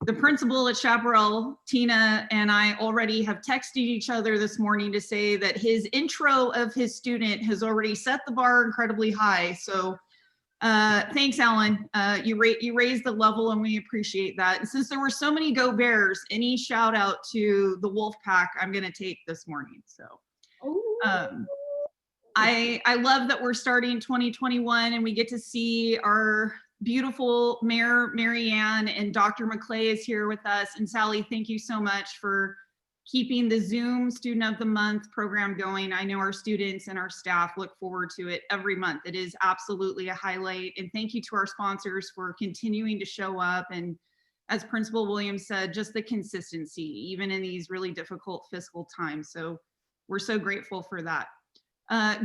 The principal at Chaparral, Tina, and I already have texted each other this morning to say that his intro of his student has already set the bar incredibly high. So thanks, Alan. You raised the level and we appreciate that. And since there were so many Go Bears, any shout out to the Wolf Pack I'm gonna take this morning. So I love that we're starting 2021 and we get to see our beautiful Mayor Marianne, and Dr. McClay is here with us. And Sally, thank you so much for keeping the Zoom Student of the Month program going. I know our students and our staff look forward to it every month. It is absolutely a highlight. And thank you to our sponsors for continuing to show up. And as Principal Williams said, just the consistency, even in these really difficult fiscal times. So we're so grateful for that.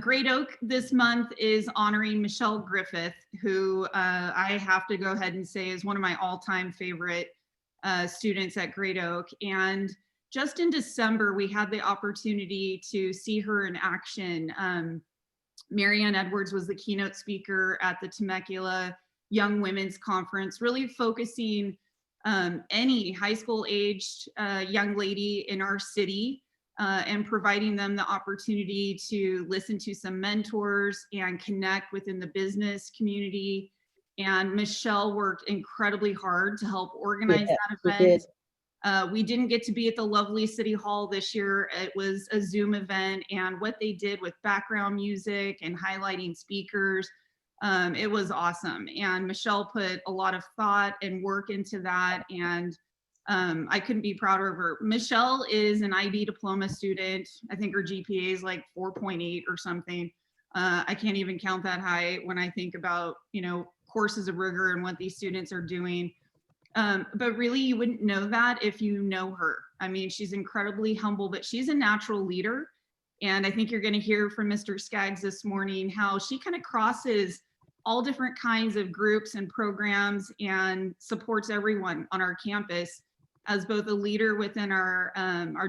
Great Oak this month is honoring Michelle Griffith, who I have to go ahead and say is one of my all-time favorite students at Great Oak. And just in December, we had the opportunity to see her in action. Marianne Edwards was the keynote speaker at the Temecula Young Women's Conference, really focusing any high school aged young lady in our city and providing them the opportunity to listen to some mentors and connect within the business community. And Michelle worked incredibly hard to help organize that event. We didn't get to be at the lovely City Hall this year. It was a Zoom event, and what they did with background music and highlighting speakers, it was awesome. And Michelle put a lot of thought and work into that, and I couldn't be prouder of her. Michelle is an IB diploma student. I think her GPA is like 4.8 or something. I can't even count that high when I think about, courses of rigor and what these students are doing. But really, you wouldn't know that if you know her. I mean, she's incredibly humble, but she's a natural leader. And I think you're going to hear from Mr. Skaggs this morning how she kind of crosses all different kinds of groups and programs and supports everyone on our campus as both a leader within our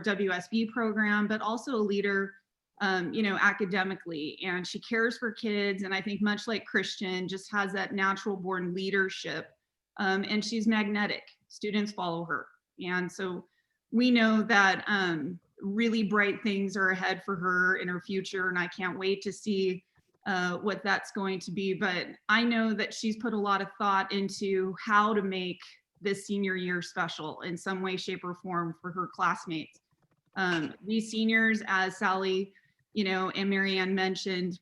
WSB program, but also a leader, academically. And she cares for kids. And I think much like Christian, just has that natural born leadership. And she's magnetic. Students follow her. And so we know that really bright things are ahead for her in her future. And I can't wait to see what that's going to be. But I know that she's put a lot of thought into how to make this senior year special in some way, shape, or form for her classmates. These seniors, as Sally, and Marianne mentioned,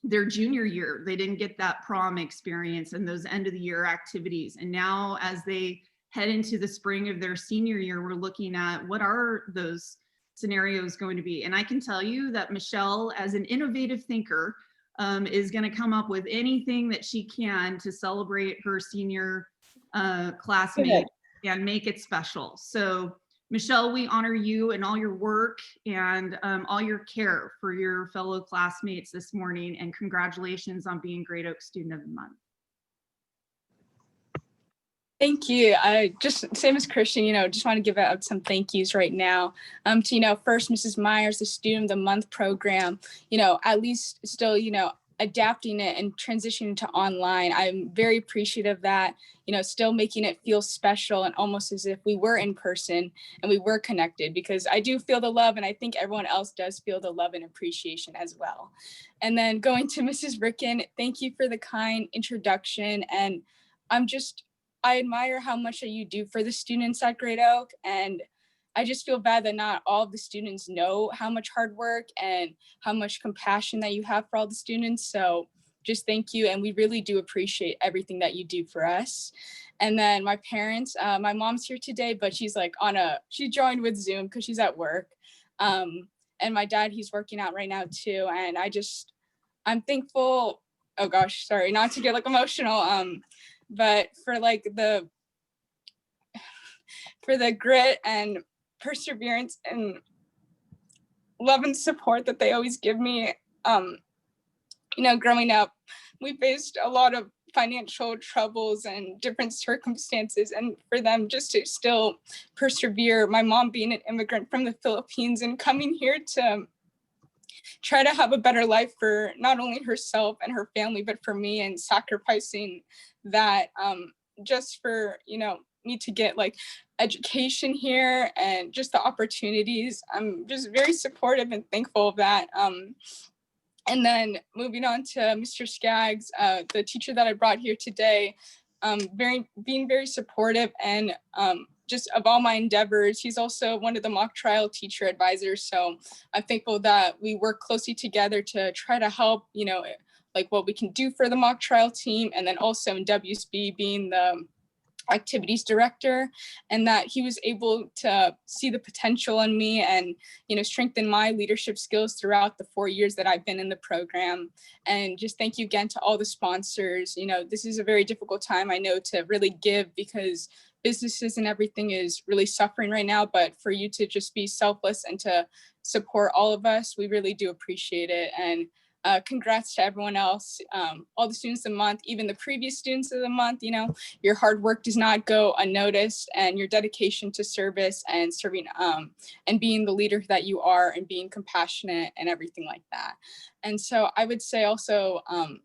their junior year, they didn't get that prom experience and those end of the year activities. And now as they head into the spring of their senior year, we're looking at what are those scenarios going to be. And I can tell you that Michelle, as an innovative thinker, is going to come up with anything that she can to celebrate her senior classmate and make it special. So Michelle, we honor you and all your work and all your care for your fellow classmates this morning, and congratulations on being Great Oak Student of the Month. Thank you. I just, same as Christian, just want to give out some thank yous right now. To, first, Mrs. Myers, the Student of the Month program, at least still, adapting it and transitioning to online. I'm very appreciative of that, still making it feel special and almost as if we were in person and we were connected, because I do feel the love and I think everyone else does feel the love and appreciation as well. And then going to Mrs. Ricken, thank you for the kind introduction. And I admire how much that you do for the students at Great Oak. And I just feel bad that not all of the students know how much hard work and how much compassion that you have for all the students. So just thank you. And we really do appreciate everything that you do for us. And then my parents, my mom's here today, but she's like she joined with Zoom because she's at work. And my dad, he's working out right now too. And I'm thankful, oh gosh, sorry, not to get like emotional, but for the grit and perseverance and love and support that they always give me. Growing up, we faced a lot of financial troubles and different circumstances, and for them just to still persevere, my mom being an immigrant from the Philippines and coming here to try to have a better life for not only herself and her family, but for me, and sacrificing that just for, me to get like education here and just the opportunities. I'm just very supportive and thankful of that. And then moving on to Mr. Skaggs, the teacher that I brought here today, being very supportive and just of all my endeavors. He's also one of the mock trial teacher advisors. So I'm thankful that we work closely together to try to help, you know, like what we can do for the mock trial team. And then also in WSB being the activities director, and that he was able to see the potential in me and, you know, strengthen my leadership skills throughout the 4 years that I've been in the program. And just thank you again to all the sponsors. You know, this is a very difficult time, I know, to really give, because businesses and everything is really suffering right now, but for you to just be selfless and to support all of us, we really do appreciate it. And congrats to everyone else, all the students of the month, even the previous students of the month. You know, your hard work does not go unnoticed, and your dedication to service and serving and being the leader that you are and being compassionate and everything like that. And so I would say also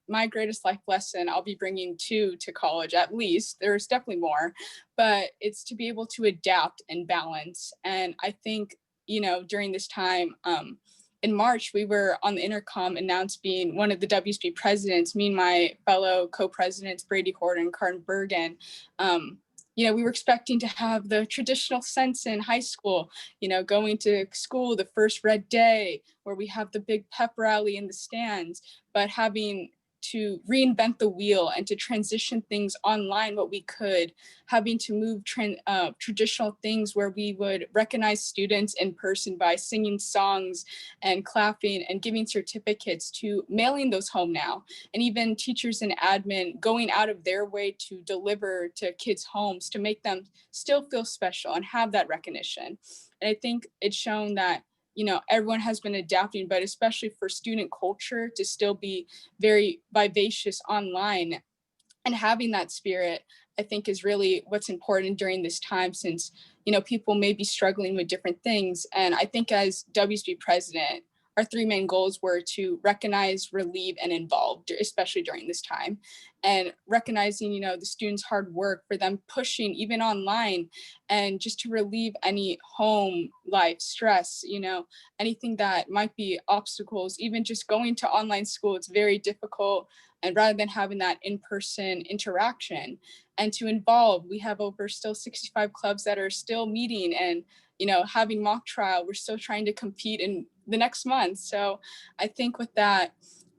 my greatest life lesson I'll be bringing to college, at least. There's definitely more, but it's to be able to adapt and balance. And I think, you know, during this time, in March, we were on the intercom announced being one of the WSB presidents, me and my fellow co-presidents, Brady Horton and Carton Bergen. You know, we were expecting to have the traditional sense in high school, you know, going to school, the first red day, where we have the big pep rally in the stands, but having to reinvent the wheel and to transition things online what we could, having to move traditional things where we would recognize students in person by singing songs and clapping and giving certificates, to mailing those home now, and even teachers and admin going out of their way to deliver to kids' homes to make them still feel special and have that recognition. And I think it's shown that, you know, everyone has been adapting, but especially for student culture to still be very vivacious online and having that spirit, I think, is really what's important during this time, since, you know, people may be struggling with different things. And I think as WSB president, our three main goals were to recognize, relieve, and involve, especially during this time. And recognizing, you know, the students' hard work, for them pushing even online, and just to relieve any home life stress, you know, anything that might be obstacles, even just going to online school, it's very difficult. And rather than having that in-person interaction, and to involve, we have over still 65 clubs that are still meeting, and, you know, having mock trial, we're still trying to compete in the next month. So I think with that,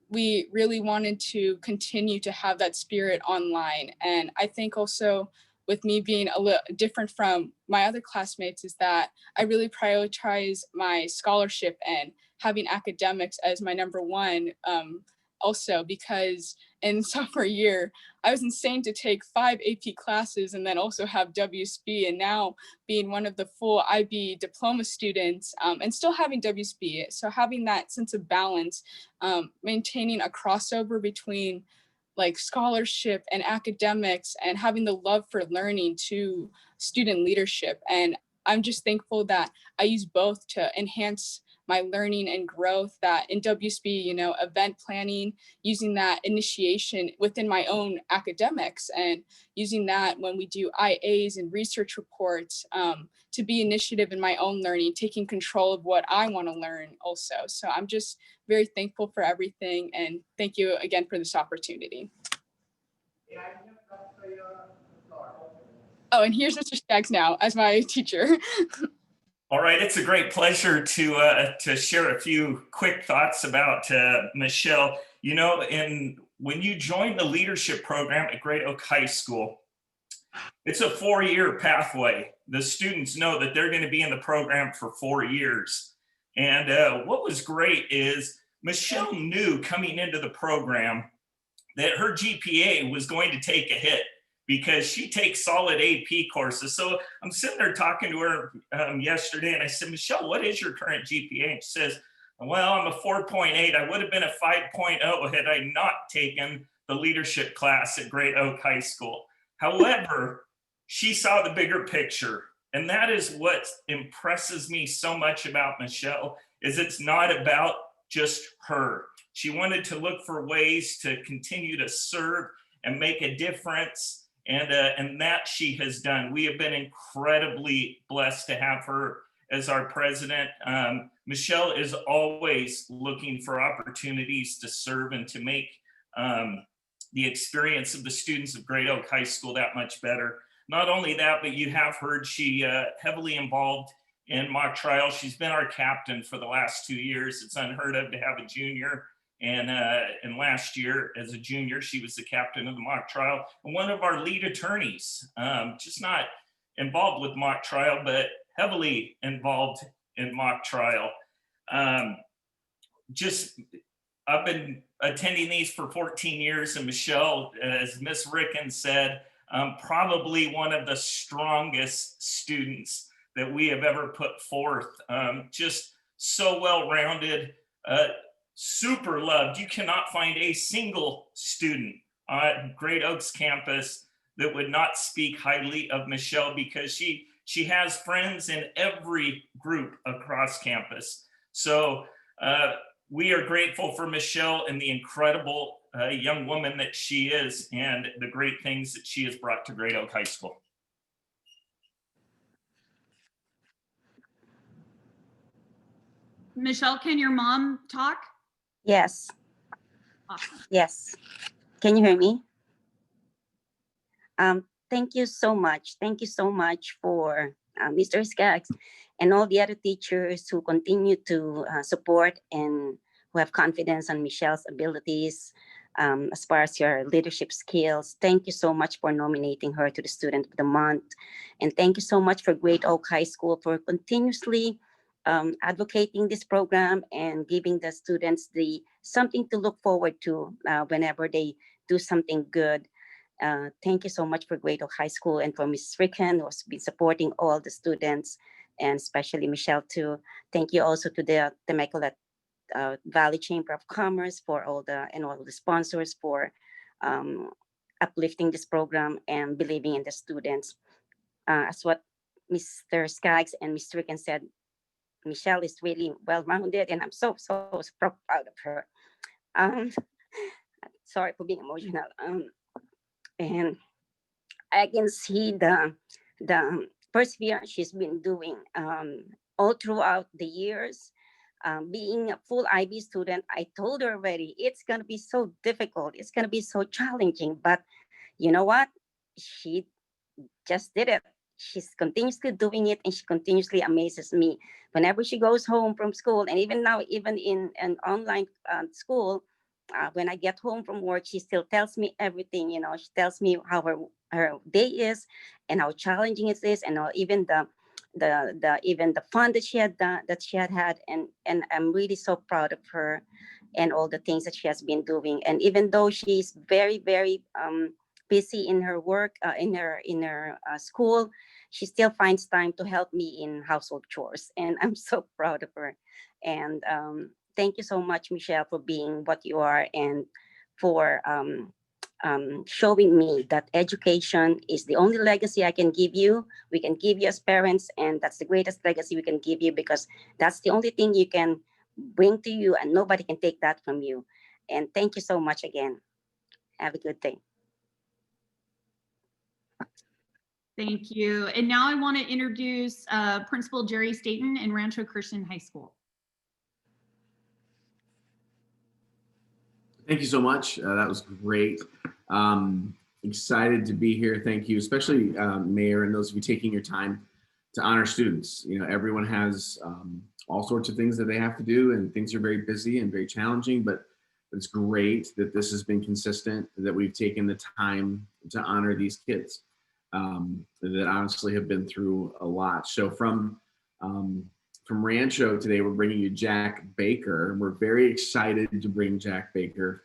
we really wanted to continue to have that spirit online. And I think also with me being a little different from my other classmates is that I really prioritize my scholarship and having academics as my number one. Also, because in sophomore year, I was insane to take 5 AP classes and then also have WSB, and now being one of the full IB diploma students and still having WSB. So having that sense of balance, maintaining a crossover between like scholarship and academics, and having the love for learning to student leadership. And I'm just thankful that I use both to enhance my learning and growth, that in WSB, you know, event planning, using that initiation within my own academics, and using that when we do IAs and research reports, to be initiative in my own learning, taking control of what I want to learn also. So I'm just very thankful for everything. And thank you again for this opportunity. Oh, and here's Mr. Skaggs now as my teacher. All right, it's a great pleasure to share a few quick thoughts about Michelle. You know, when you join the leadership program at Great Oak High School, it's a 4-year pathway. The students know that they're going to be in the program for 4 years. And what was great is Michelle knew coming into the program that her GPA was going to take a hit, because she takes solid AP courses. So I'm sitting there talking to her yesterday, and I said, Michelle, what is your current GPA? And she says, well, I'm a 4.8. I would have been a 5.0 had I not taken the leadership class at Great Oak High School. However, she saw the bigger picture. And that is what impresses me so much about Michelle, is it's not about just her. She wanted to look for ways to continue to serve and make a difference. and that she has done. We have been incredibly blessed to have her as our president. Michelle is always looking for opportunities to serve and to make the experience of the students of Great Oak High School that much better. Not only that, but you have heard she heavily involved in mock trial. She's been our captain for the last 2 years. It's unheard of to have a junior. And last year, as a junior, she was the captain of the mock trial and one of our lead attorneys, just not involved with mock trial, but heavily involved in mock trial. I've been attending these for 14 years, and Michelle, as Miss Ricken said, probably one of the strongest students that we have ever put forth. Just so well-rounded, super loved. You cannot find a single student at Great Oaks campus that would not speak highly of Michelle, because she has friends in every group across campus. So we are grateful for Michelle and the incredible young woman that she is, and the great things that she has brought to Great Oak High School. Michelle, can your mom talk? Yes. Awesome. Yes. Can you hear me? Thank you so much. Thank you so much for Mr. Skaggs and all the other teachers who continue to support and who have confidence on Michelle's abilities as far as her leadership skills. Thank you so much for nominating her to the Student of the Month. And thank you so much for Great Oak High School for continuously advocating this program and giving the students something to look forward to whenever they do something good. Thank you so much for Great Oak High School and for Ms. Ricken, who has been supporting all the students, and especially Michelle too. Thank you also to the Temecula Valley Chamber of Commerce for all the sponsors for uplifting this program and believing in the students. As what Mr. Skaggs and Ms. Ricken said, Michelle is really well-rounded, and I'm so proud of her. Sorry for being emotional. And I can see the perseverance she's been doing all throughout the years. Being a full IB student, I told her already, it's gonna be so difficult. It's gonna be so challenging, but you know what? She just did it. She's continuously doing it, and she continuously amazes me. Whenever she goes home from school, and even now, even in an online school, when I get home from work, she still tells me everything. You know, she tells me how her day is and how challenging it is, and even the fun that she had, and I'm really so proud of her and all the things that she has been doing. And even though she's very busy in her work, in her school, she still finds time to help me in household chores, and I'm so proud of her. And thank you so much, Michelle, for being what you are, and for showing me that education is the only legacy I can give you. We can give you as parents, and that's the greatest legacy we can give you, because that's the only thing you can bring to you, and nobody can take that from you. And thank you so much again. Have a good day. Thank you. And now I want to introduce Principal Jerry Staton in Rancho Christian High School. Thank you so much. That was great. Excited to be here. Thank you, especially Mayor and those of you taking your time to honor students. You know, everyone has all sorts of things that they have to do, and things are very busy and very challenging, but it's great that this has been consistent, that we've taken the time to honor these kids that honestly have been through a lot. So from Rancho today, we're bringing you Jack Baker. We're very excited to bring Jack Baker.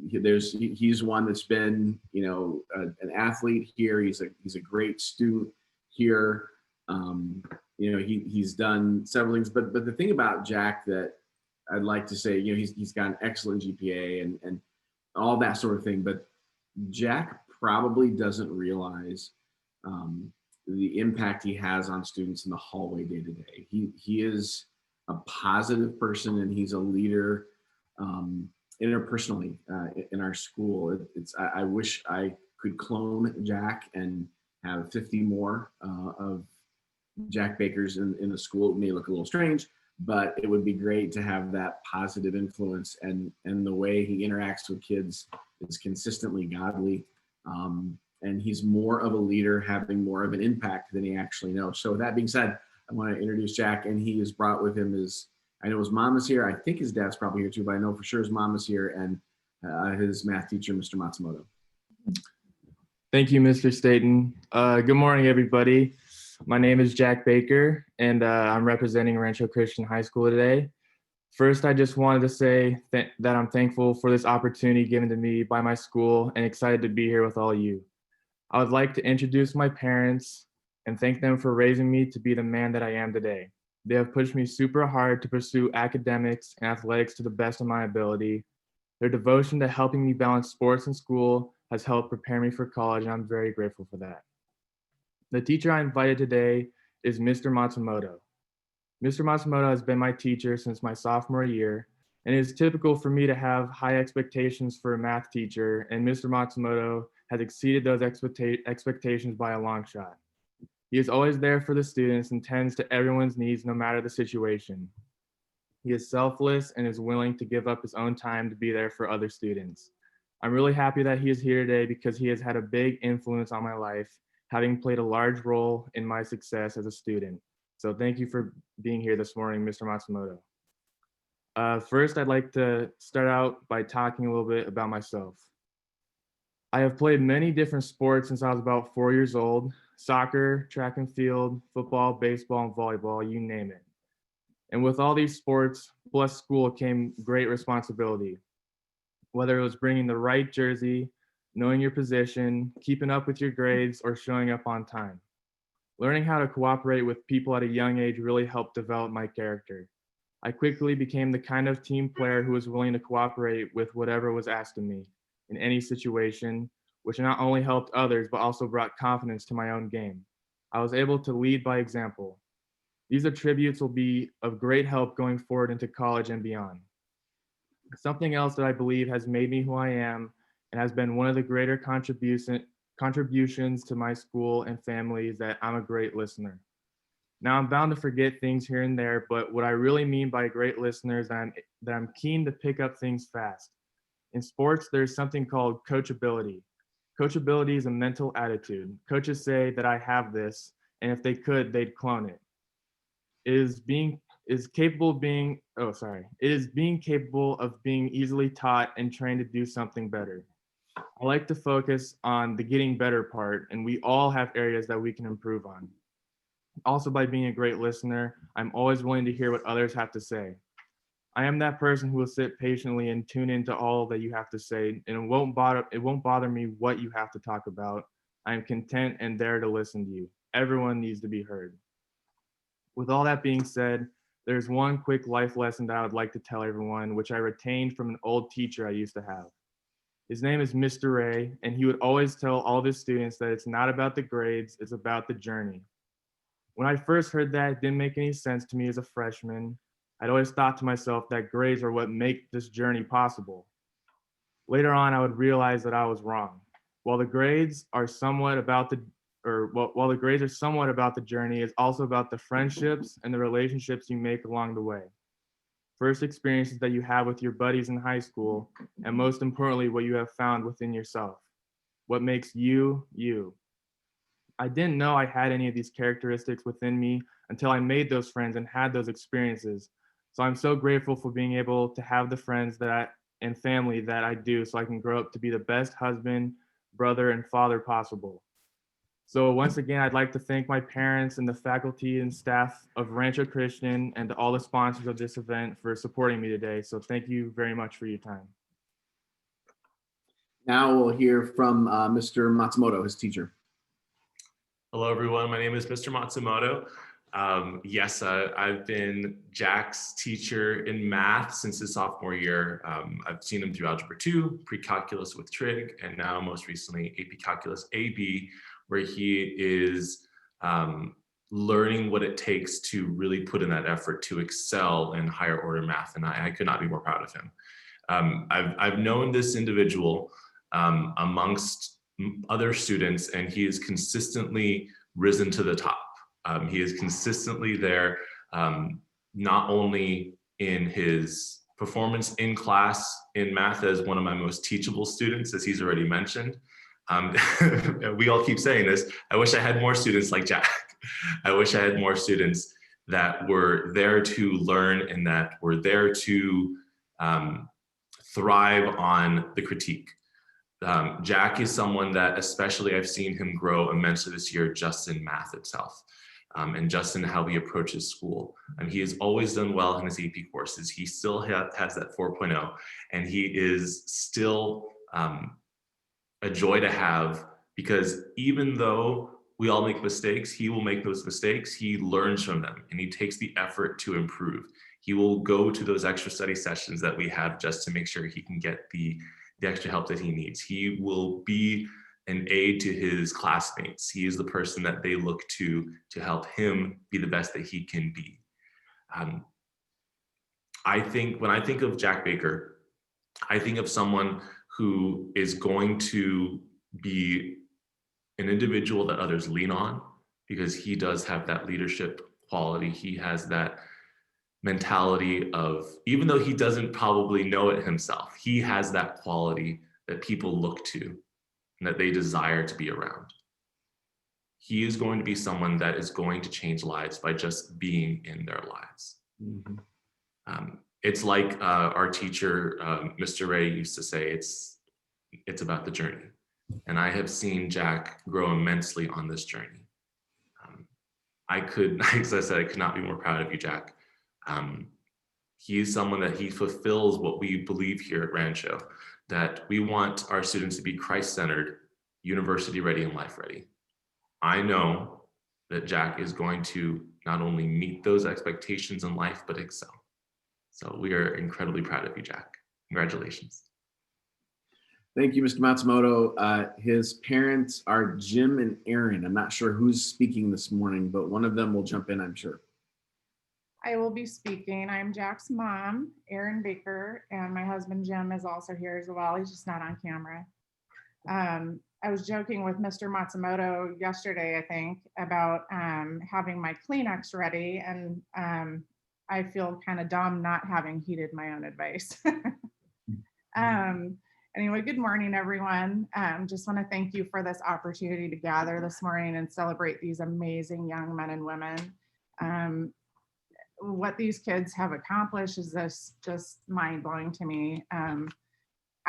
He's one that's been, you know, an athlete here. He's a great student here. You know, he's done several things, but the thing about Jack that I'd like to say, you know, he's got an excellent GPA and all that sort of thing, but Jack probably doesn't realize the impact he has on students in the hallway day to day. He is a positive person, and he's a leader interpersonally in our school. I wish I could clone Jack and have 50 more of Jack Bakers in the school. It may look a little strange, but it would be great to have that positive influence, and the way he interacts with kids is consistently godly. And he's more of a leader, having more of an impact than he actually knows. So with that being said, I want to introduce Jack, and he has brought with him I know his mom is here. I think his dad's probably here too, but I know for sure his mom is here, and his math teacher, Mr. Matsumoto. Thank you, Mr. Staton. Good morning, everybody. My name is Jack Baker, and I'm representing Rancho Christian High School today. First, I just wanted to say that I'm thankful for this opportunity given to me by my school and excited to be here with all you. I would like to introduce my parents and thank them for raising me to be the man that I am today. They have pushed me super hard to pursue academics and athletics to the best of my ability. Their devotion to helping me balance sports and school has helped prepare me for college, and I'm very grateful for that. The teacher I invited today is Mr. Matsumoto. Mr. Matsumoto has been my teacher since my sophomore year, and it is typical for me to have high expectations for a math teacher, and Mr. Matsumoto has exceeded those expectations by a long shot. He is always there for the students and tends to everyone's needs no matter the situation. He is selfless and is willing to give up his own time to be there for other students. I'm really happy that he is here today because he has had a big influence on my life, having played a large role in my success as a student. So thank you for being here this morning, Mr. Matsumoto. First, I'd like to start out by talking a little bit about myself. I have played many different sports since I was about 4 years old: soccer, track and field, football, baseball, and volleyball, you name it. And with all these sports, plus school, came great responsibility. Whether it was bringing the right jersey, knowing your position, keeping up with your grades, or showing up on time. Learning how to cooperate with people at a young age really helped develop my character. I quickly became the kind of team player who was willing to cooperate with whatever was asked of me in any situation, which not only helped others, but also brought confidence to my own game. I was able to lead by example. These attributes will be of great help going forward into college and beyond. Something else that I believe has made me who I am and has been one of the greater contributions to my school and family is that I'm a great listener. Now, I'm bound to forget things here and there, but what I really mean by a great listener is that I'm keen to pick up things fast. In sports, there's something called coachability. Coachability is a mental attitude. Coaches say that I have this, and if they could, they'd clone it. It is being capable of being easily taught and trained to do something better. I like to focus on the getting better part, and we all have areas that we can improve on. Also, by being a great listener, I'm always willing to hear what others have to say. I am that person who will sit patiently and tune into all that you have to say, and it won't bother me what you have to talk about. I am content and there to listen to you. Everyone needs to be heard. With all that being said, there's one quick life lesson that I would like to tell everyone, which I retained from an old teacher I used to have. His name is Mr. Ray, and he would always tell all of his students that it's not about the grades, it's about the journey. When I first heard that, it didn't make any sense to me as a freshman. I'd always thought to myself that grades are what make this journey possible. Later on, I would realize that I was wrong. While the grades are somewhat about the journey, it's also about the friendships and the relationships you make along the way. First experiences that you have with your buddies in high school, and most importantly, what you have found within yourself. What makes you, you. I didn't know I had any of these characteristics within me until I made those friends and had those experiences. So I'm so grateful for being able to have the friends and family that I do, so I can grow up to be the best husband, brother, and father possible. So once again, I'd like to thank my parents and the faculty and staff of Rancho Christian and all the sponsors of this event for supporting me today. So thank you very much for your time. Now we'll hear from Mr. Matsumoto, his teacher. Hello, everyone. My name is Mr. Matsumoto. Yes, I've been Jack's teacher in math since his sophomore year. I've seen him through Algebra 2, Pre-Calculus with Trig, and now most recently AP Calculus AB, where he is learning what it takes to really put in that effort to excel in higher order math, and I could not be more proud of him. I've known this individual amongst other students, and he has consistently risen to the top. He is consistently there, not only in his performance in class in math as one of my most teachable students, as he's already mentioned. We all keep saying this. I wish I had more students like Jack. I wish I had more students that were there to learn and that were there to thrive on the critique. Jack is someone that, especially, I've seen him grow immensely this year just in math itself, and just in how he approaches school. He has always done well in his AP courses. He still has that 4.0, and he is still a joy to have, because even though we all make mistakes, he will make those mistakes, he learns from them, and he takes the effort to improve. He will go to those extra study sessions that we have just to make sure he can get the extra help that he needs. He will be an aid to his classmates. He is the person that they look to help him be the best that he can be. I think when I think of Jack Baker, I think of someone who is going to be an individual that others lean on, because he does have that leadership quality. He has that mentality of, even though he doesn't probably know it himself, he has that quality that people look to and that they desire to be around. He is going to be someone that is going to change lives by just being in their lives. Mm-hmm. It's like our teacher, Mr. Ray, used to say, it's about the journey. And I have seen Jack grow immensely on this journey. As I said, I could not be more proud of you, Jack. He is someone that he fulfills what we believe here at Rancho, that we want our students to be Christ-centered, university ready, and life ready. I know that Jack is going to not only meet those expectations in life, but excel. So we are incredibly proud of you, Jack. Congratulations. Thank you, Mr. Matsumoto. His parents are Jim and Aaron. I'm not sure who's speaking this morning, but one of them will jump in, I'm sure. I will be speaking. I'm Jack's mom, Erin Baker, and my husband Jim is also here as well. He's just not on camera. I was joking with Mr. Matsumoto yesterday, I think, about having my Kleenex ready, and I feel kind of dumb not having heeded my own advice. Anyway, good morning, everyone. Just want to thank you for this opportunity to gather this morning and celebrate these amazing young men and women. What these kids have accomplished is just mind-blowing to me.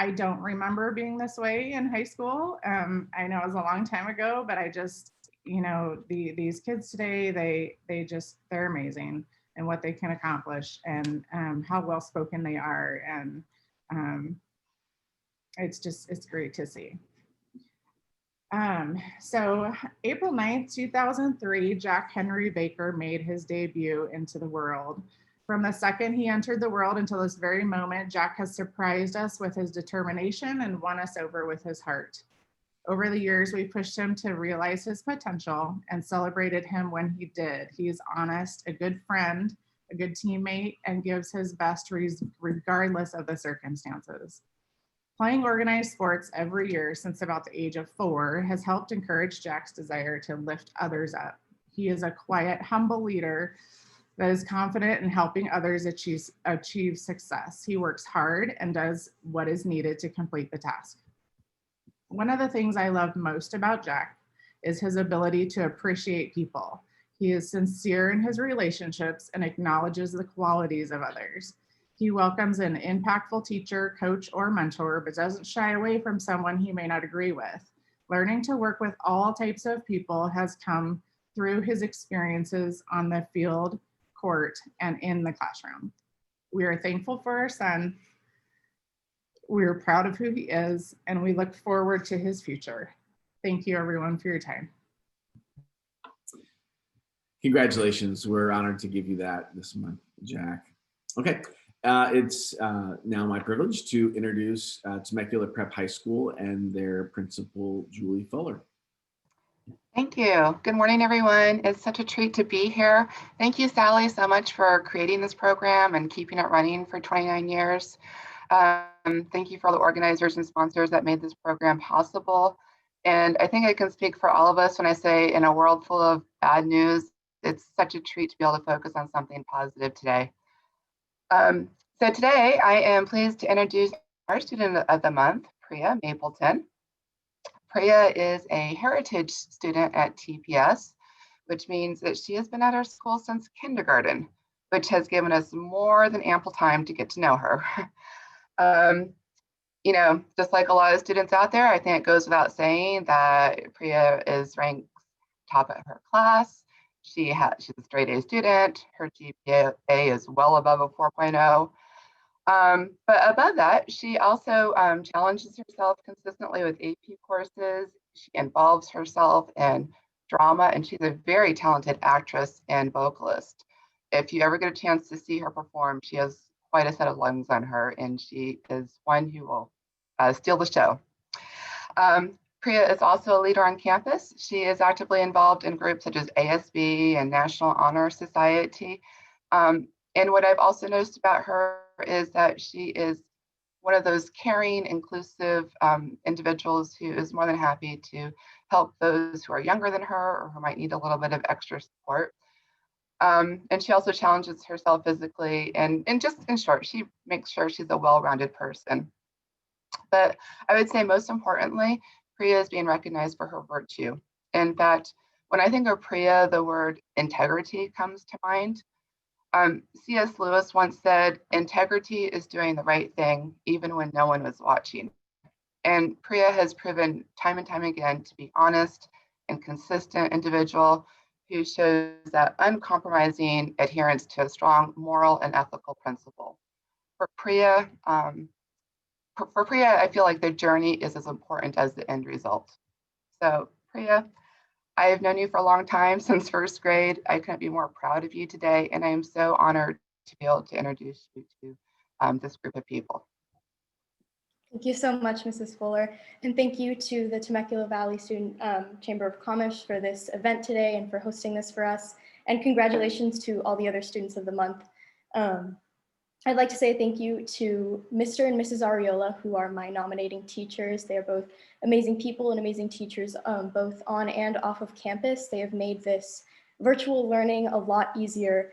I don't remember being this way in high school. I know it was a long time ago, but I just, these kids today, they're amazing in what they can accomplish, and how well-spoken they are. And it's great to see. So April 9th, 2003, Jack Henry Baker made his debut into the world. From the second he entered the world until this very moment, Jack has surprised us with his determination and won us over with his heart. Over the years, we pushed him to realize his potential and celebrated him when he did. He is honest, a good friend, a good teammate, and gives his best regardless of the circumstances. Playing organized sports every year since about the age of 4 has helped encourage Jack's desire to lift others up. He is a quiet, humble leader that is confident in helping others achieve success. He works hard and does what is needed to complete the task. One of the things I love most about Jack is his ability to appreciate people. He is sincere in his relationships and acknowledges the qualities of others. He welcomes an impactful teacher, coach, or mentor, but doesn't shy away from someone he may not agree with. Learning to work with all types of people has come through his experiences on the field, court, and in the classroom. We are thankful for our son. We are proud of who he is, and we look forward to his future. Thank you, everyone, for your time. Congratulations. We're honored to give you that this month, Jack. Okay. It's now my privilege to introduce Temecula Prep High School and their principal, Julie Fuller. Thank you. Good morning, everyone. It's such a treat to be here. Thank you, Sally, so much for creating this program and keeping it running for 29 years. Thank you for all the organizers and sponsors that made this program possible. And I think I can speak for all of us when I say in a world full of bad news, it's such a treat to be able to focus on something positive today. So today I am pleased to introduce our student of the month, Priya Mapleton. Priya is a heritage student at TPS, which means that she has been at our school since kindergarten, which has given us more than ample time to get to know her. You know, just like a lot of students out there, I think it goes without saying that Priya is ranked top of her class. She's a straight A student. Her GPA is well above a 4.0. But above that, she also challenges herself consistently with AP courses. She involves herself in drama, and she's a very talented actress and vocalist. If you ever get a chance to see her perform, she has quite a set of lungs on her, and she is one who will steal the show. Priya is also a leader on campus. She is actively involved in groups such as ASB and National Honor Society. And what I've also noticed about her is that she is one of those caring, inclusive individuals who is more than happy to help those who are younger than her or who might need a little bit of extra support. And she also challenges herself physically, and just in short, she makes sure she's a well-rounded person. But I would say most importantly, Priya is being recognized for her virtue. In fact, when I think of Priya, the word integrity comes to mind. C.S. Lewis once said, integrity is doing the right thing even when no one was watching. And Priya has proven time and time again to be honest and consistent individual who shows that uncompromising adherence to a strong moral and ethical principle. For Priya, I feel like the journey is as important as the end result. So Priya, I have known you for a long time, since first grade. I couldn't be more proud of you today, and I am so honored to be able to introduce you to this group of people. Thank you so much, Mrs. Fuller. And thank you to the Temecula Valley Student Chamber of Commerce for this event today and for hosting this for us. And congratulations to all the other students of the month. I'd like to say thank you to Mr. and Mrs. Ariola, who are my nominating teachers. They are both amazing people and amazing teachers, both on and off of campus. They have made this virtual learning a lot easier.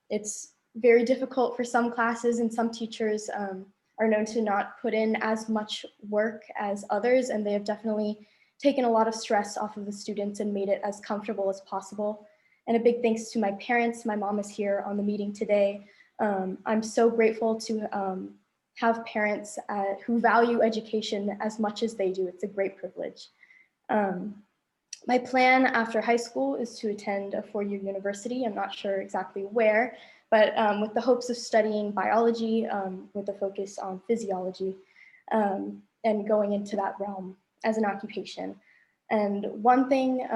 It's very difficult for some classes, and some teachers are known to not put in as much work as others, and they have definitely taken a lot of stress off of the students and made it as comfortable as possible. And a big thanks to my parents. My mom is here on the meeting today. I'm so grateful to have parents who value education as much as they do. It's a great privilege. My plan after high school is to attend a four-year university. I'm not sure exactly where, but with the hopes of studying biology with a focus on physiology and going into that realm as an occupation. And one thing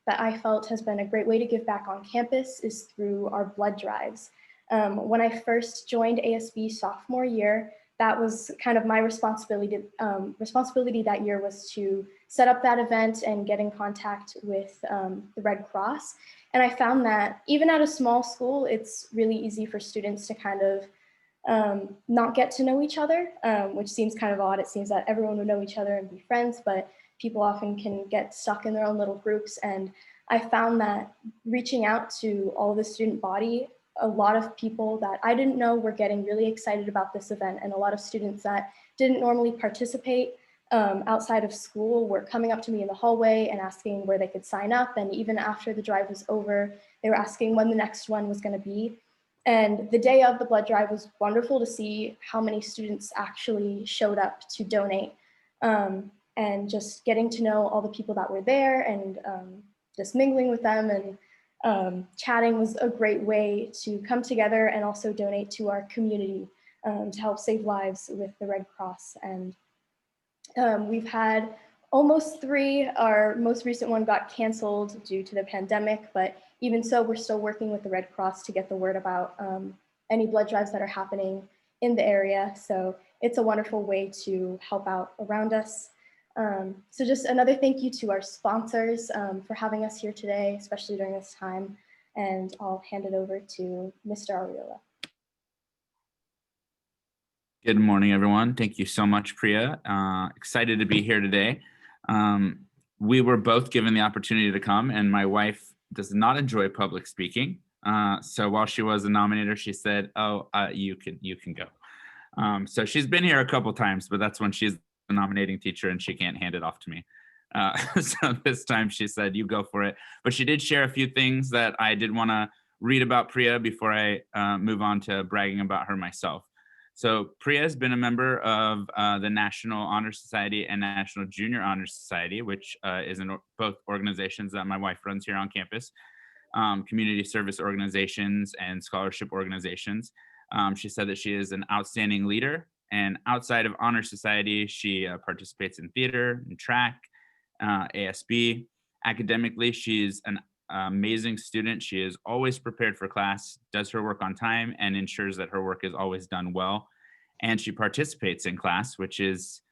that I felt has been a great way to give back on campus is through our blood drives. When I first joined ASB sophomore year, that was kind of my responsibility. Responsibility that year was to set up that event and get in contact with the Red Cross. And I found that even at a small school, it's really easy for students to kind of not get to know each other, which seems kind of odd. It seems that everyone would know each other and be friends, but people often can get stuck in their own little groups. And I found that reaching out to all the student body, a lot of people that I didn't know were getting really excited about this event, and a lot of students that didn't normally participate outside of school were coming up to me in the hallway and asking where they could sign up. And even after the drive was over, they were asking when the next one was going to be. And the day of the blood drive was wonderful to see how many students actually showed up to donate, and just getting to know all the people that were there and just mingling with them and chatting was a great way to come together and also donate to our community to help save lives with the Red Cross. And we've had almost 3. Our most recent one got canceled due to the pandemic, but even so, we're still working with the Red Cross to get the word about any blood drives that are happening in the area. So it's a wonderful way to help out around us. So just another thank you to our sponsors for having us here today, especially during this time. And I'll hand it over to Mr. Ariola. Good morning, everyone. Thank you so much, Priya. Excited to be here today. We were both given the opportunity to come, and my wife does not enjoy public speaking. So while she was a nominator, she said, "Oh, you can go." So she's been here a couple times, but that's when she's the nominating teacher and she can't hand it off to me. So this time she said, "You go for it." But she did share a few things that I did want to read about Priya before I move on to bragging about her myself. So Priya has been a member of the National Honor Society and National Junior Honor Society, which is both organizations that my wife runs here on campus, community service organizations and scholarship organizations. She said that she is an outstanding leader, and outside of Honor Society, she participates in theater and track, ASB. Academically, she's an amazing student. She is always prepared for class, does her work on time, and ensures that her work is always done well. And she participates in class, which is,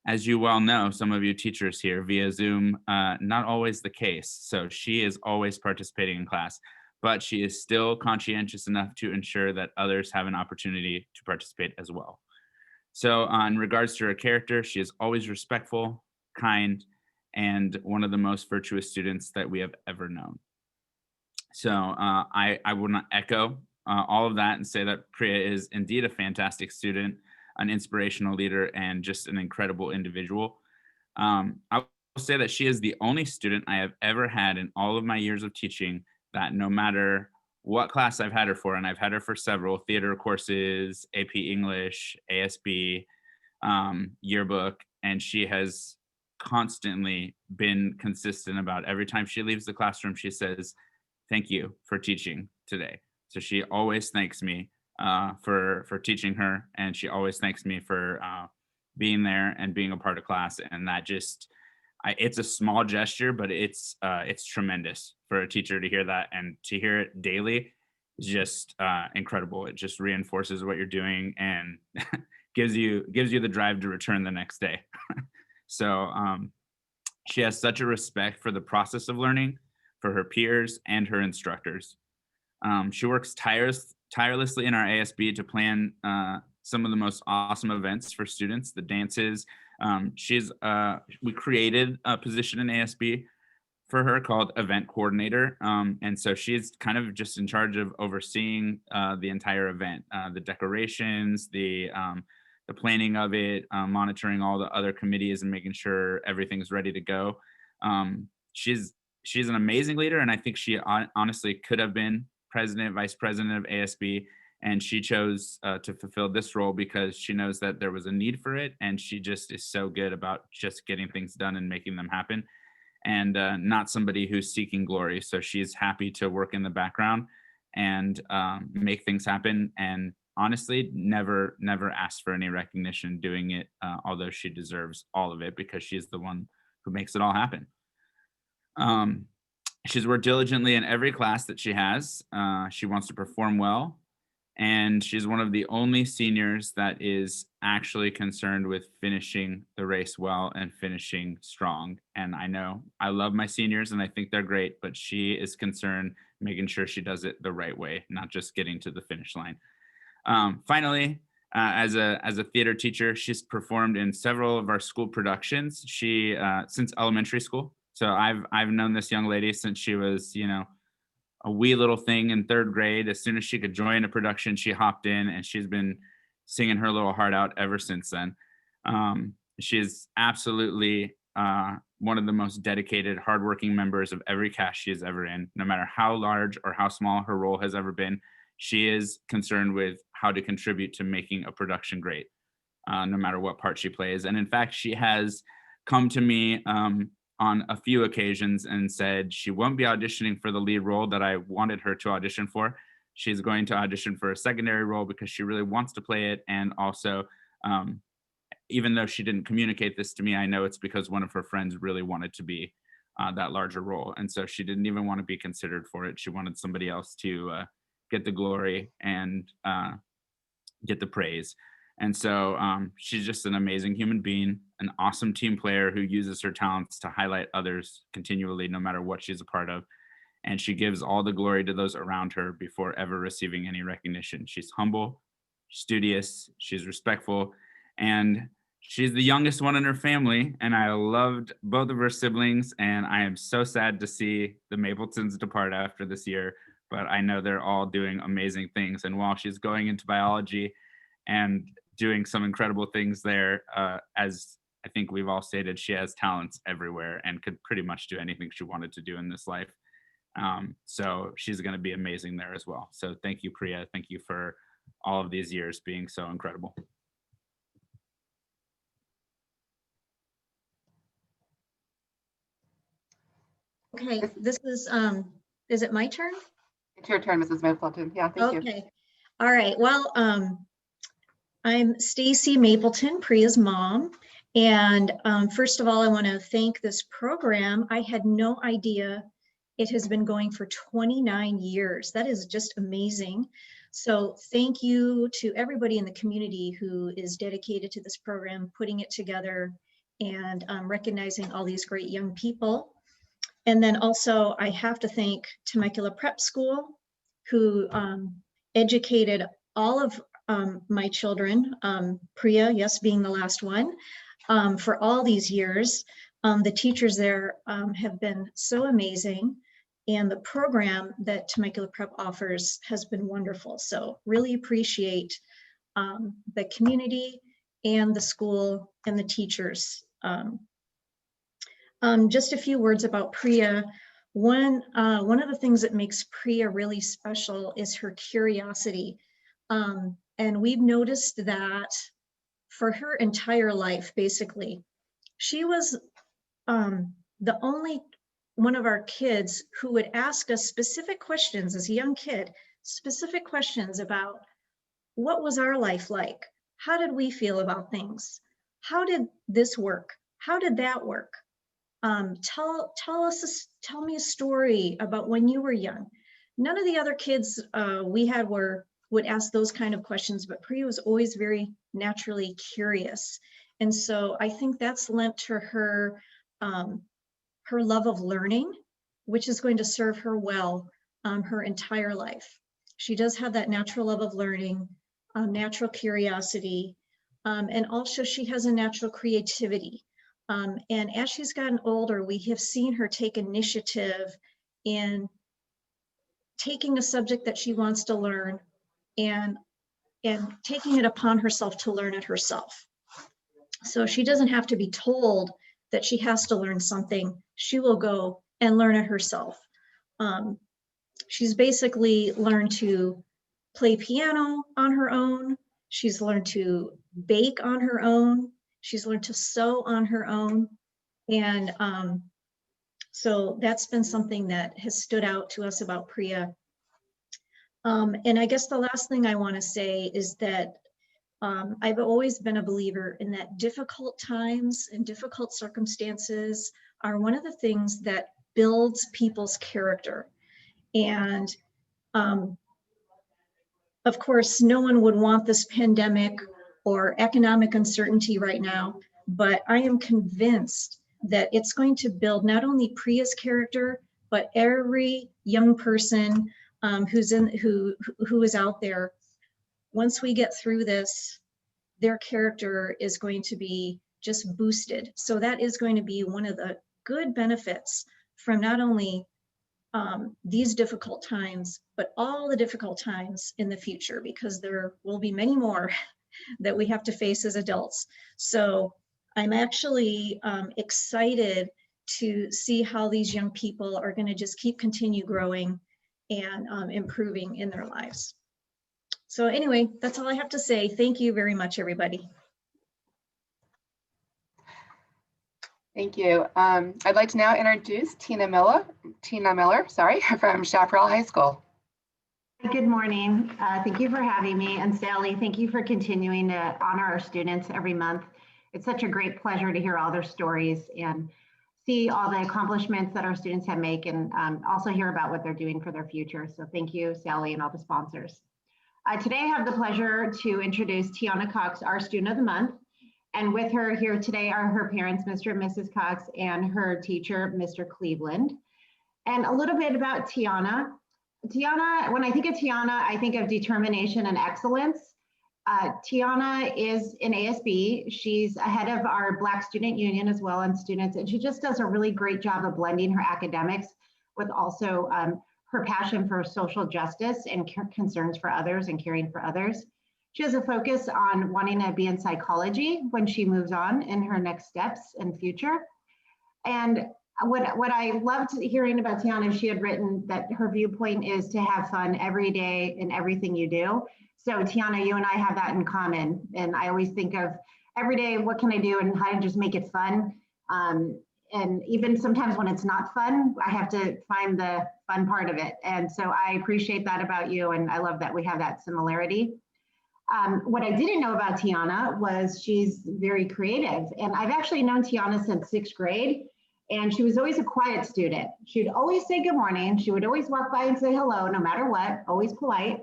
as you well know, some of you teachers here via Zoom, not always the case. So she is always participating in class, but she is still conscientious enough to ensure that others have an opportunity to participate as well. So in regards to her character, she is always respectful, kind, and one of the most virtuous students that we have ever known. So I will not echo all of that and say that Priya is indeed a fantastic student, an inspirational leader, and just an incredible individual. I will say that she is the only student I have ever had in all of my years of teaching that no matter what class I've had her for, and I've had her for several theater courses, AP English, ASB, yearbook, and she has constantly been consistent about every time she leaves the classroom, she says, "Thank you for teaching today." So she always thanks me for teaching her, and she always thanks me for being there and being a part of class. And that just, it's a small gesture, but it's tremendous for a teacher to hear that, and to hear it daily is just incredible. It just reinforces what you're doing and gives you the drive to return the next day. So she has such a respect for the process of learning, for her peers and her instructors. She works tirelessly in our ASB to plan some of the most awesome events for students, the dances. We created a position in ASB for her called event coordinator. And so she's kind of just in charge of overseeing the entire event, the decorations, the planning of it, monitoring all the other committees and making sure everything's ready to go. She's an amazing leader, and I think she honestly could have been president, vice president of ASB, and she chose to fulfill this role because she knows that there was a need for it, and she just is so good about just getting things done and making them happen, and not somebody who's seeking glory. So she's happy to work in the background and make things happen, and honestly never asked for any recognition doing it, although she deserves all of it because she's the one who makes it all happen. She's worked diligently in every class that she has. She wants to perform well, and she's one of the only seniors that is actually concerned with finishing the race well and finishing strong. And I know I love my seniors and I think they're great, but she is concerned making sure she does it the right way, not just getting to the finish line. Finally, as a theater teacher, she's performed in several of our school productions. She since elementary school. So I've known this young lady since she was, a wee little thing in third grade. As soon as she could join a production, she hopped in, and she's been singing her little heart out ever since then. She is absolutely one of the most dedicated, hardworking members of every cast she is ever in. No matter how large or how small her role has ever been, she is concerned with how to contribute to making a production great, no matter what part she plays. And in fact, she has come to me on a few occasions and said she won't be auditioning for the lead role that I wanted her to audition for. She's going to audition for a secondary role because she really wants to play it. And also, even though she didn't communicate this to me, I know it's because one of her friends really wanted to be that larger role. And so she didn't even want to be considered for it. She wanted somebody else to get the glory and get the praise. And so she's just an amazing human being, an awesome team player who uses her talents to highlight others continually, no matter what she's a part of. And she gives all the glory to those around her before ever receiving any recognition. She's humble, studious, she's respectful, and she's the youngest one in her family, and I loved both of her siblings, and I am so sad to see the Mapletons depart after this year, but I know they're all doing amazing things. And while she's going into biology and doing some incredible things there, as I think we've all stated, she has talents everywhere and could pretty much do anything she wanted to do in this life. So she's going to be amazing there as well. So thank you, Priya. Thank you for all of these years being so incredible. Okay, this is it my turn? It's your turn, Mrs. Mapleton. Yeah, thank you. Okay, all right. Well, I'm Stacy Mapleton, Priya's mom. And first of all, I want to thank this program. I had no idea it has been going for 29 years. That is just amazing. So thank you to everybody in the community who is dedicated to this program, putting it together and recognizing all these great young people. And then also I have to thank Temecula Prep School, who educated all of my children, Priya, yes, being the last one, for all these years. The teachers there have been so amazing, and the program that Temecula Prep offers has been wonderful. So really appreciate the community and the school and the teachers. Just a few words about Priya. One of the things that makes Priya really special is her curiosity. And we've noticed that for her entire life, basically, she was the only one of our kids who would ask us specific questions as a young kid, specific questions about what was our life like? How did we feel about things? How did this work? How did that work? Tell me a story about when you were young. None of the other kids we had would ask those kind of questions, but Priya was always very naturally curious. And so I think that's lent to her, her love of learning, which is going to serve her well her entire life. She does have that natural love of learning, natural curiosity, and also she has a natural creativity. And as she's gotten older, we have seen her take initiative in taking a subject that she wants to learn and taking it upon herself to learn it herself. So she doesn't have to be told that she has to learn something. She will go and learn it herself. She's basically learned to play piano on her own. She's learned to bake on her own. She's learned to sew on her own. And so that's been something that has stood out to us about Priya. And I guess the last thing I want to say is that I've always been a believer in that difficult times and difficult circumstances are one of the things that builds people's character. And of course, no one would want this pandemic or economic uncertainty right now, but I am convinced that it's going to build not only Priya's character, but every young person who is out there. Once we get through this, their character is going to be just boosted. So that is going to be one of the good benefits from not only these difficult times, but all the difficult times in the future, because there will be many more that we have to face as adults. So I'm actually excited to see how these young people are going to just continue growing and improving in their lives. So anyway, that's all I have to say. Thank you very much, everybody. Thank you. I'd like to now introduce Tina Miller, from Chaparral High School. Good morning. Thank you for having me. And Sally, thank you for continuing to honor our students every month. It's such a great pleasure to hear all their stories and see all the accomplishments that our students have made, and also hear about what they're doing for their future. So thank you, Sally, and all the sponsors. Today I have the pleasure to introduce Tiana Cox, our Student of the Month. And with her here today are her parents, Mr. and Mrs. Cox, and her teacher, Mr. Cleveland. And a little bit about Tiana. Tiana, when I think of Tiana, I think of determination and excellence. Tiana is in ASB. She's ahead of our Black Student Union as well on students, and she just does a really great job of blending her academics with also her passion for social justice and concerns for others and caring for others. She has a focus on wanting to be in psychology when she moves on in her next steps and future. And what I loved hearing about Tiana, she had written that her viewpoint is to have fun every day in everything you do. So Tiana, you and I have that in common. And I always think of every day, what can I do and how to just make it fun? And even sometimes when it's not fun, I have to find the fun part of it. And so I appreciate that about you. And I love that we have that similarity. What I didn't know about Tiana was she's very creative. And I've actually known Tiana since 6th grade. And she was always a quiet student. She'd always say good morning. She would always walk by and say hello, no matter what, always polite.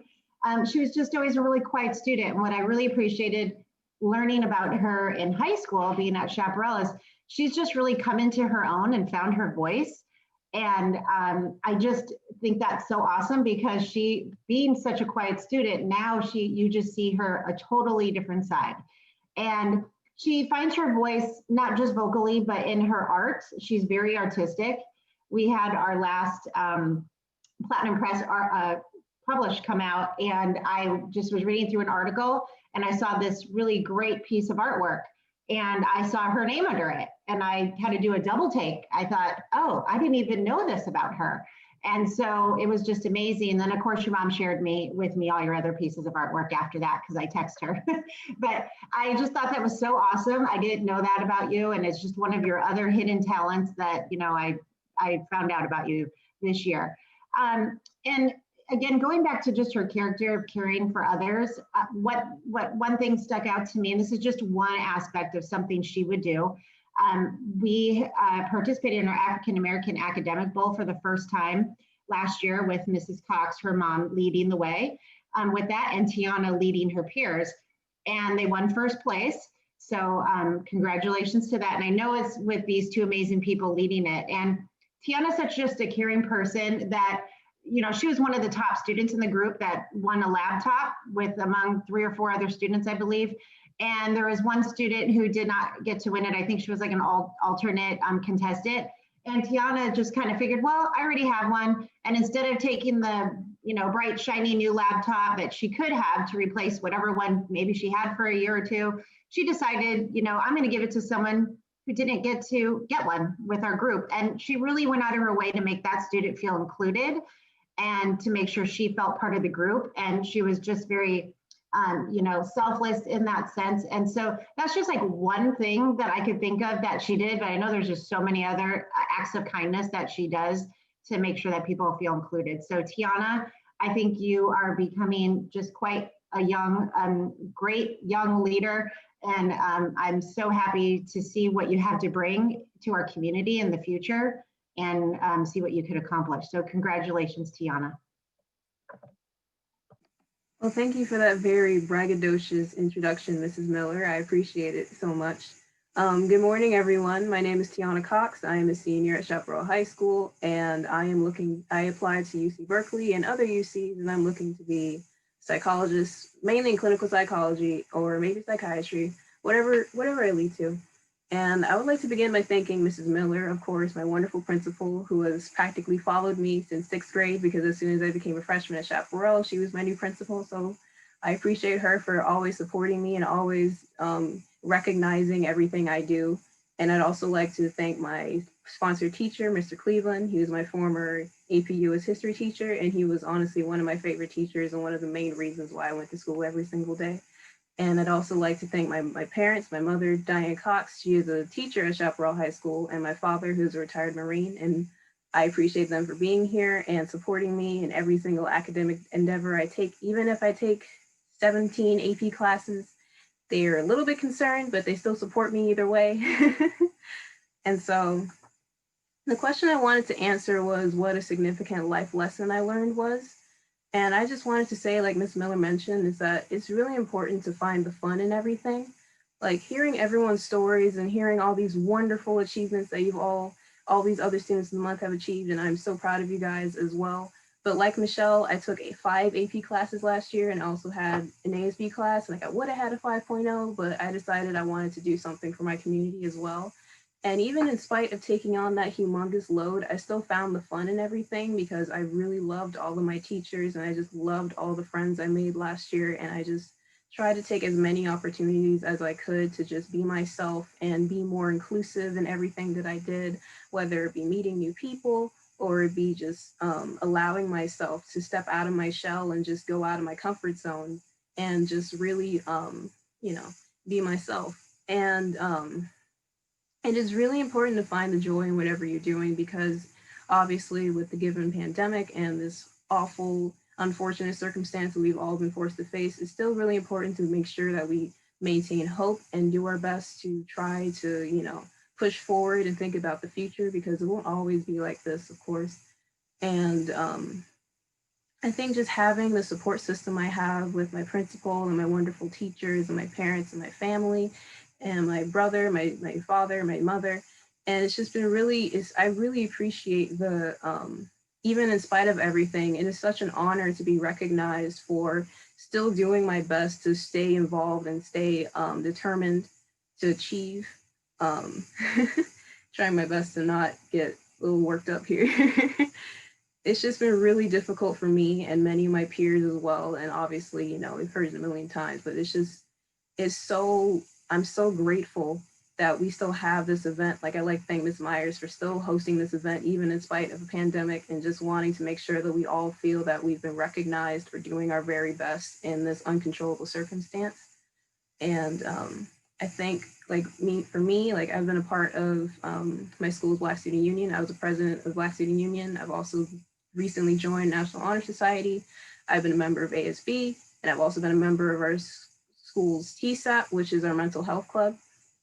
She was just always a really quiet student. And what I really appreciated learning about her in high school, being at Chaparral, is she's just really come into her own and found her voice. And I just think that's so awesome because she, being such a quiet student, now you just see her a totally different side. And she finds her voice, not just vocally, but in her art. She's very artistic. We had our last Platinum Press published come out, and I just was reading through an article and I saw this really great piece of artwork and I saw her name under it and I had to do a double take. I thought, oh, I didn't even know this about her. And so it was just amazing. And then of course your mom shared with me all your other pieces of artwork after that because I text her. But I just thought that was so awesome. I didn't know that about you. And it's just one of your other hidden talents that, you know, I found out about you this year. And again, going back to just her character of caring for others, what one thing stuck out to me, and this is just one aspect of something she would do. We participated in our African American Academic Bowl for the first time last year with Mrs. Cox, her mom, leading the way with that, and Tiana leading her peers. And they won first place. So congratulations to that. And I know it's with these two amazing people leading it. And Tiana's such just a caring person that, you know, she was one of the top students in the group that won a laptop with among 3 or 4 other students, I believe. And there was one student who did not get to win it. I think she was like an alternate contestant. And Tiana just kind of figured, well, I already have one. And instead of taking the, you know, bright, shiny new laptop that she could have to replace whatever one maybe she had for a year or two, she decided, you know, I'm going to give it to someone who didn't get to get one with our group. And she really went out of her way to make that student feel included and to make sure she felt part of the group. And she was just very, you know, selfless in that sense. And so that's just like one thing that I could think of that she did, but I know there's just so many other acts of kindness that she does to make sure that people feel included. So Tiana, I think you are becoming just quite a young, great young leader. And I'm so happy to see what you have to bring to our community in the future and see what you could accomplish. So congratulations, Tiana. Well, thank you for that very braggadocious introduction, Mrs. Miller. I appreciate it so much. Good morning, everyone. My name is Tiana Cox. I am a senior at Chaparral High School, and I applied to UC Berkeley and other UCs, and I'm looking to be a psychologist, mainly in clinical psychology or maybe psychiatry, whatever I lead to. And I would like to begin by thanking Mrs. Miller, of course, my wonderful principal, who has practically followed me since 6th grade, because as soon as I became a freshman at Chaparral, she was my new principal. So I appreciate her for always supporting me and always recognizing everything I do. And I'd also like to thank my sponsor teacher, Mr. Cleveland. He was my former AP US history teacher, and he was honestly one of my favorite teachers and one of the main reasons why I went to school every single day. And I'd also like to thank my parents, my mother, Diane Cox. She is a teacher at Chaparral High School, and my father, who's a retired Marine. And I appreciate them for being here and supporting me in every single academic endeavor I take. Even if I take 17 AP classes, they're a little bit concerned, but they still support me either way. And so the question I wanted to answer was what a significant life lesson I learned was. And I just wanted to say, like Ms. Miller mentioned, is that it's really important to find the fun in everything. Like hearing everyone's stories and hearing all these wonderful achievements that you've all these other students in the month have achieved. And I'm so proud of you guys as well. But like Michelle, I took 5 AP classes last year and also had an ASB class. And like I would have had a 5.0, but I decided I wanted to do something for my community as well. And even in spite of taking on that humongous load, I still found the fun in everything because I really loved all of my teachers and I just loved all the friends I made last year. And I just tried to take as many opportunities as I could to just be myself and be more inclusive in everything that I did, whether it be meeting new people or it be just allowing myself to step out of my shell and just go out of my comfort zone and just really, you know, be myself. And it is really important to find the joy in whatever you're doing because obviously with the given pandemic and this awful, unfortunate circumstance that we've all been forced to face, it's still really important to make sure that we maintain hope and do our best to try to, you know, push forward and think about the future because it won't always be like this, of course. And I think just having the support system I have with my principal and my wonderful teachers and my parents and my family and my brother, my father, my mother, and it's just been really, I really appreciate the, even in spite of everything, it is such an honor to be recognized for still doing my best to stay involved and stay determined to achieve. Trying my best to not get a little worked up here. It's just been really difficult for me and many of my peers as well. And obviously, you know, we've heard it a million times, but I'm so grateful that we still have this event. Like I like to thank Ms. Myers for still hosting this event, even in spite of a pandemic, and just wanting to make sure that we all feel that we've been recognized for doing our very best in this uncontrollable circumstance. And I think for me, like I've been a part of my school's Black Student Union. I was a president of Black Student Union. I've also recently joined National Honor Society. I've been a member of ASB, and I've also been a member of our school's TSAP, which is our mental health club.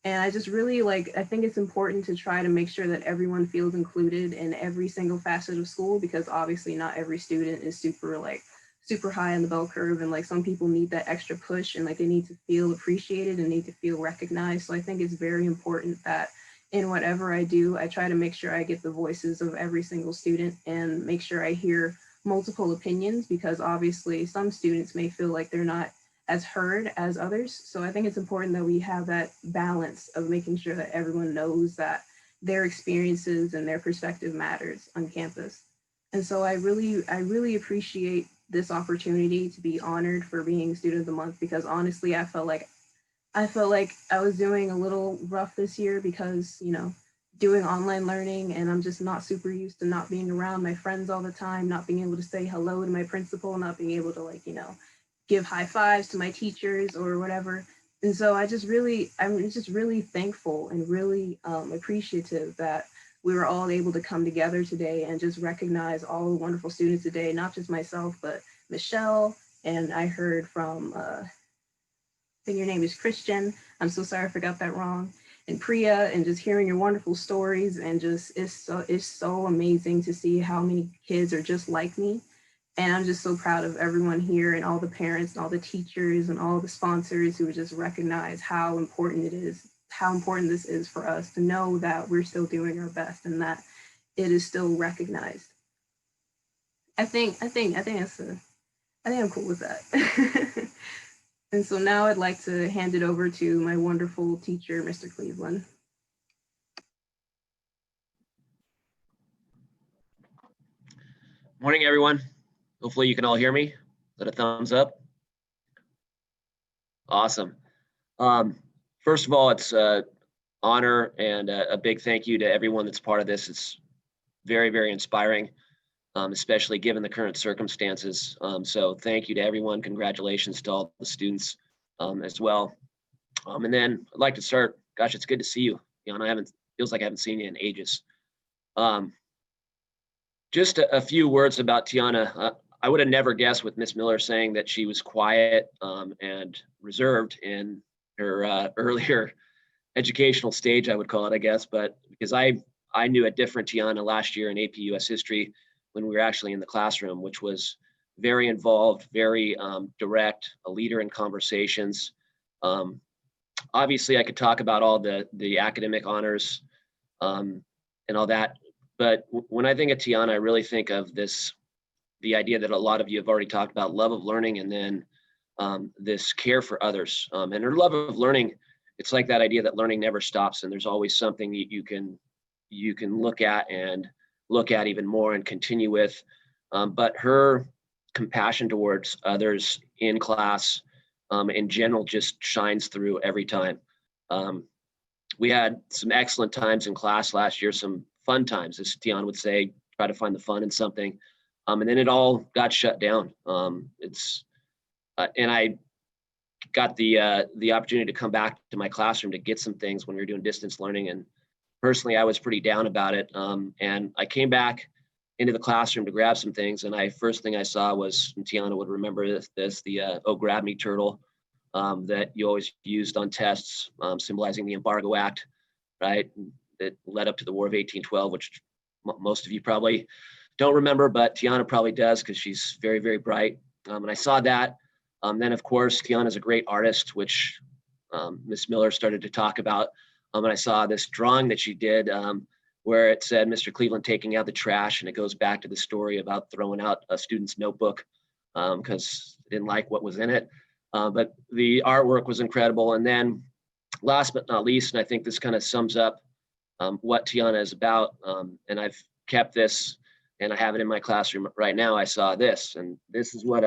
And I just really I think it's important to try to make sure that everyone feels included in every single facet of school, because obviously not every student is super high on the bell curve. And like some people need that extra push and like they need to feel appreciated and need to feel recognized. So I think it's very important that in whatever I do, I try to make sure I get the voices of every single student and make sure I hear multiple opinions, because obviously some students may feel like they're not as heard as others. So I think it's important that we have that balance of making sure that everyone knows that their experiences and their perspective matters on campus. And so I really appreciate this opportunity to be honored for being Student of the Month, because honestly, I felt like I was doing a little rough this year because, you know, doing online learning, and I'm just not super used to not being around my friends all the time, not being able to say hello to my principal, not being able to give high fives to my teachers or whatever. And so I'm just really thankful and really appreciative that we were all able to come together today and just recognize all the wonderful students today, not just myself, but Michelle. And I heard from, I think your name is Christian. I'm so sorry I forgot that wrong. And Priya, and just hearing your wonderful stories, and just it's so amazing to see how many kids are just like me. And I'm just so proud of everyone here and all the parents and all the teachers and all the sponsors who just recognize how important this is for us to know that we're still doing our best and that it is still recognized. I think I'm cool with that. And so now I'd like to hand it over to my wonderful teacher, Mr. Cleveland. Morning, everyone. Hopefully you can all hear me. Is that a thumbs up? Awesome. First of all, it's an honor and a big thank you to everyone that's part of this. It's very, very inspiring, especially given the current circumstances. So thank you to everyone. Congratulations to all the students as well. And then I'd like to start, gosh, it's good to see you. Tiana, feels like I haven't seen you in ages. Just a few words about Tiana. I would have never guessed with Miss Miller saying that she was quiet and reserved in her earlier educational stage, I would call it, I guess. But because I knew a different Tiana last year in AP US History when we were actually in the classroom, which was very involved, very direct, a leader in conversations. Obviously, I could talk about all the academic honors and all that. But when I think of Tiana, I really think of this the idea that a lot of you have already talked about, love of learning, and then this care for others. And her love of learning, it's like that idea that learning never stops, and there's always something you can look at and look at even more and continue with. But her compassion towards others in class, in general, just shines through every time. We had some excellent times in class last year, some fun times, as Tiana would say, try to find the fun in something. And then it all got shut down. And I got the opportunity to come back to my classroom to get some things when we were doing distance learning. And personally, I was pretty down about it. And I came back into the classroom to grab some things. And first thing I saw was, and Tiana would remember this, the "Oh, grab me, turtle," that you always used on tests, symbolizing the Embargo Act, right? That led up to the War of 1812, which most of you probably don't remember, but Tiana probably does because she's very, very bright. And I saw that. Then, of course, Tiana's a great artist, which Miss Miller started to talk about. And I saw this drawing that she did where it said Mr. Cleveland taking out the trash, and it goes back to the story about throwing out a student's notebook because they didn't like what was in it. But the artwork was incredible. And then last but not least, and I think this kind of sums up what Tiana is about, and I've kept this and I have it in my classroom right now. I saw this, and this is what,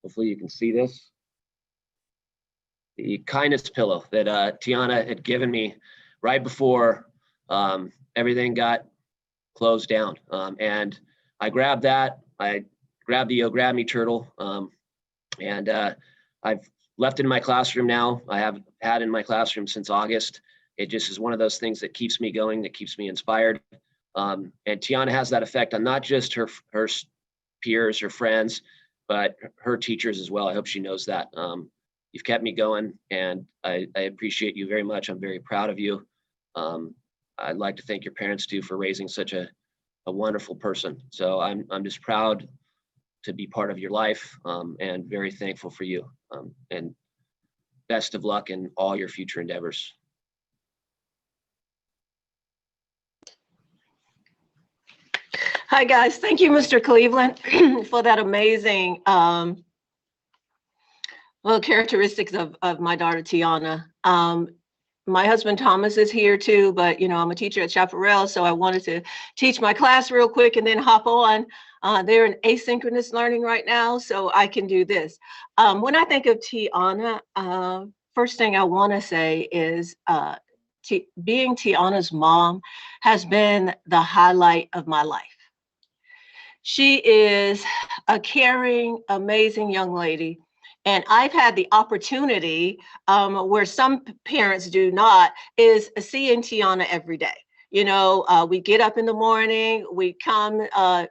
hopefully you can see this. The kindness pillow that Tiana had given me right before everything got closed down. And I grabbed that. I grabbed the "Oh, grab me, turtle." And I've left it in my classroom now. I have had in my classroom since August. It just is one of those things that keeps me going, that keeps me inspired. And Tiana has that effect on not just her peers, her friends, but her teachers as well. I hope she knows that. You've kept me going, and I appreciate you very much. I'm very proud of you. I'd like to thank your parents too for raising such a wonderful person. So I'm just proud to be part of your life, and very thankful for you. And best of luck in all your future endeavors. Hi, guys. Thank you, Mr. Cleveland, for that amazing characteristics of my daughter, Tiana. My husband, Thomas, is here too, but I'm a teacher at Chaparral, so I wanted to teach my class real quick and then hop on. They're in asynchronous learning right now, so I can do this. When I think of Tiana, first thing I want to say is being Tiana's mom has been the highlight of my life. She is a caring, amazing young lady. And I've had the opportunity, where some parents do not, is seeing Tiana every day. We get up in the morning, we come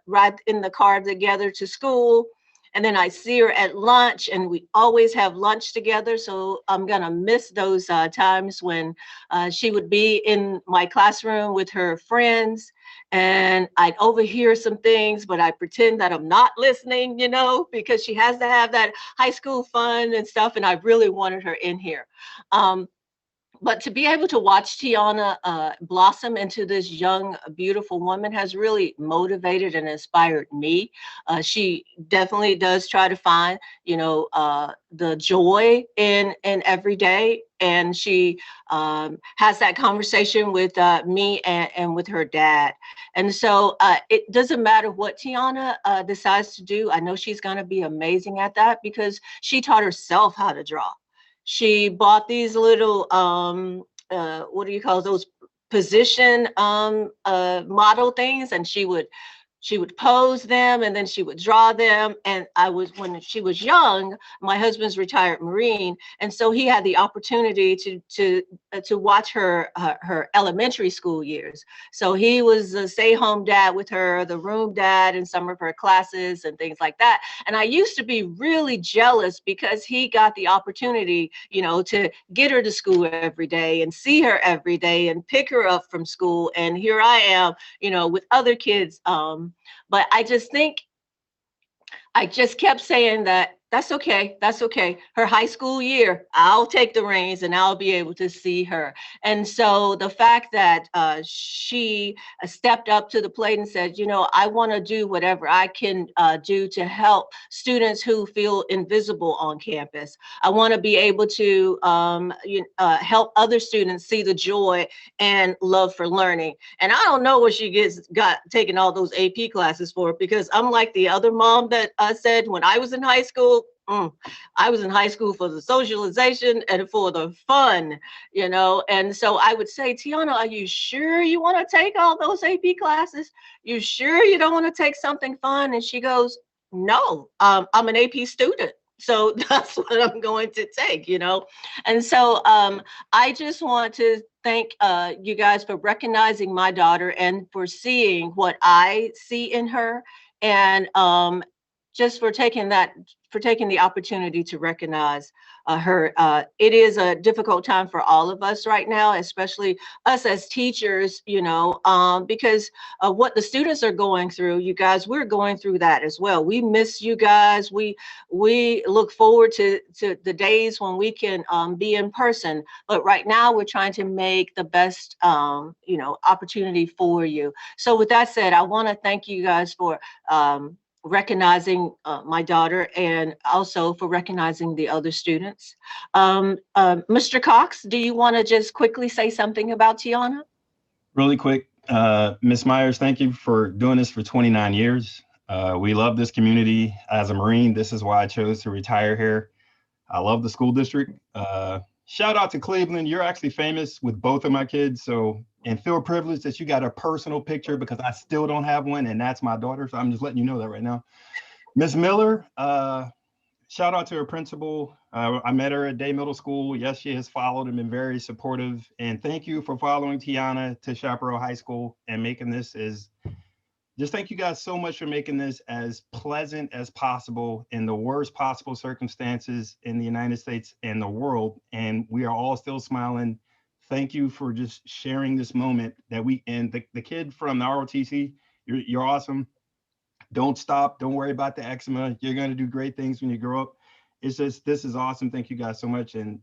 ride in the car together to school, and then I see her at lunch, and we always have lunch together. So I'm gonna miss those times when she would be in my classroom with her friends, and I'd overhear some things, but I pretend that I'm not listening, because she has to have that high school fun and stuff, and I really wanted her in here. But to be able to watch Tiana blossom into this young, beautiful woman has really motivated and inspired me. She definitely does try to find, the joy in every day. And she has that conversation with me and with her dad. And so it doesn't matter what Tiana decides to do. I know she's going to be amazing at that because she taught herself how to draw. She bought these little, what do you call those, position model things, and she would pose them, and then she would draw them. And when she was young, my husband's retired Marine, and so he had the opportunity to watch her elementary school years. So he was a stay-home dad with her, the room dad in some of her classes and things like that. And I used to be really jealous because he got the opportunity, to get her to school every day and see her every day and pick her up from school. And here I am, with other kids. But I just think I just kept saying that That's okay. That's okay. Her high school year, I'll take the reins and I'll be able to see her. And so the fact that she stepped up to the plate and said, you know, I want to do whatever I can do to help students who feel invisible on campus. I want to be able to help other students see the joy and love for learning. And I don't know what she got taking all those AP classes for, because I'm like the other mom that said when I was in high school, I was in high school for the socialization and for the fun, you know. And so I would say, Tiana, are you sure you want to take all those AP classes? You sure you don't want to take something fun? And she goes, no, I'm an AP student. So that's what I'm going to take, you know. And so I just want to thank you guys for recognizing my daughter and for seeing what I see in her, and just for taking the opportunity to recognize her. It is a difficult time for all of us right now, especially us as teachers, you know, because of what the students are going through. You guys, we're going through that as well. We miss you guys. We look forward to the days when we can be in person. But right now, we're trying to make the best, you know, opportunity for you. So with that said, I want to thank you guys for recognizing my daughter, and also for recognizing the other students. Mr. Cox, do you want to just quickly say something about Tiana? Really quick, Ms. Myers, thank you for doing this for 29 years. We love this community. As a Marine, this is why I chose to retire here. I love the school district. Shout out to Cleveland. You're actually famous with both of my kids. So, and feel privileged that you got a personal picture, because I still don't have one, and that's my daughter. So I'm just letting you know that right now. Ms. Miller, shout out to her principal. I met her at Day Middle School. Yes, she has followed and been very supportive. And thank you for following Tiana to Chaparral High School and making this just thank you guys so much for making this as pleasant as possible in the worst possible circumstances in the United States and the world. And we are all still smiling. Thank you for just sharing this moment that and the kid from the ROTC, you're awesome. Don't stop. Don't worry about the eczema. You're going to do great things when you grow up. It's just, this is awesome. Thank you guys so much. And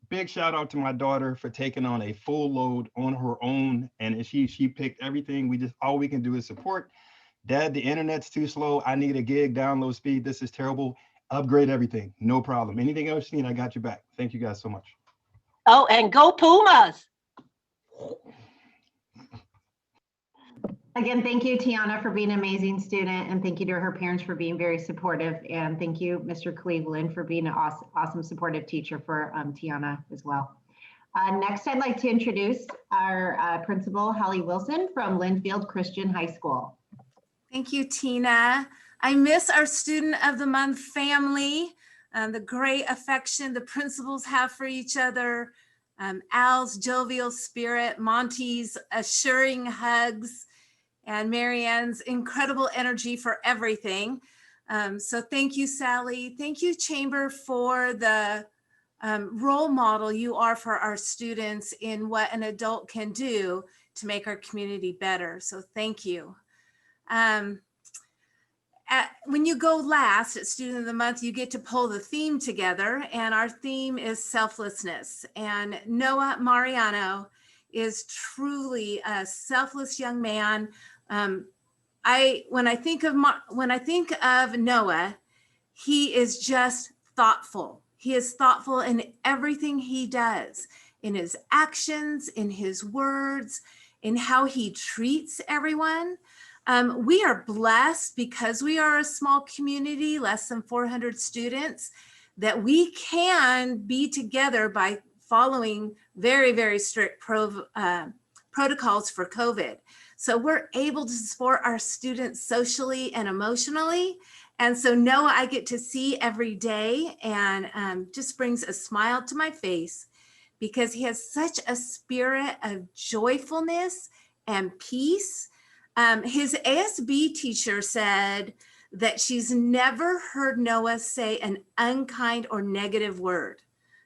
big shout out to my daughter for taking on a full load on her own. And she picked everything. All we can do is support. Dad, the internet's too slow. I need a gig download speed. This is terrible. Upgrade everything. No problem. Anything else you need, I got your back. Thank you guys so much. Oh, and go Pumas. Again, thank you, Tiana, for being an amazing student, and thank you to her parents for being very supportive, and thank you, Mr. Cleveland, for being an awesome supportive teacher for Tiana as well. Next, I'd like to introduce our principal, Holly Wilson from Linfield Christian High School. Thank you, Tina. I miss our Student of the Month family, the great affection the principals have for each other, Al's jovial spirit, Monty's assuring hugs, and Marianne's incredible energy for everything. So thank you, Sally. Thank you, Chamber, for the role model you are for our students in what an adult can do to make our community better. So thank you. When you go last at Student of the Month, you get to pull the theme together, and our theme is selflessness. And Noah Mariano is truly a selfless young man. When I think of Noah, he is just thoughtful. He is thoughtful in everything he does, in his actions, in his words, in how he treats everyone. We are blessed because we are a small community, less than 400 students, that we can be together by following very, very strict protocols for COVID. So we're able to support our students socially and emotionally. And so Noah, I get to see every day, and just brings a smile to my face because he has such a spirit of joyfulness and peace. His ASB teacher said that she's never heard Noah say an unkind or negative word.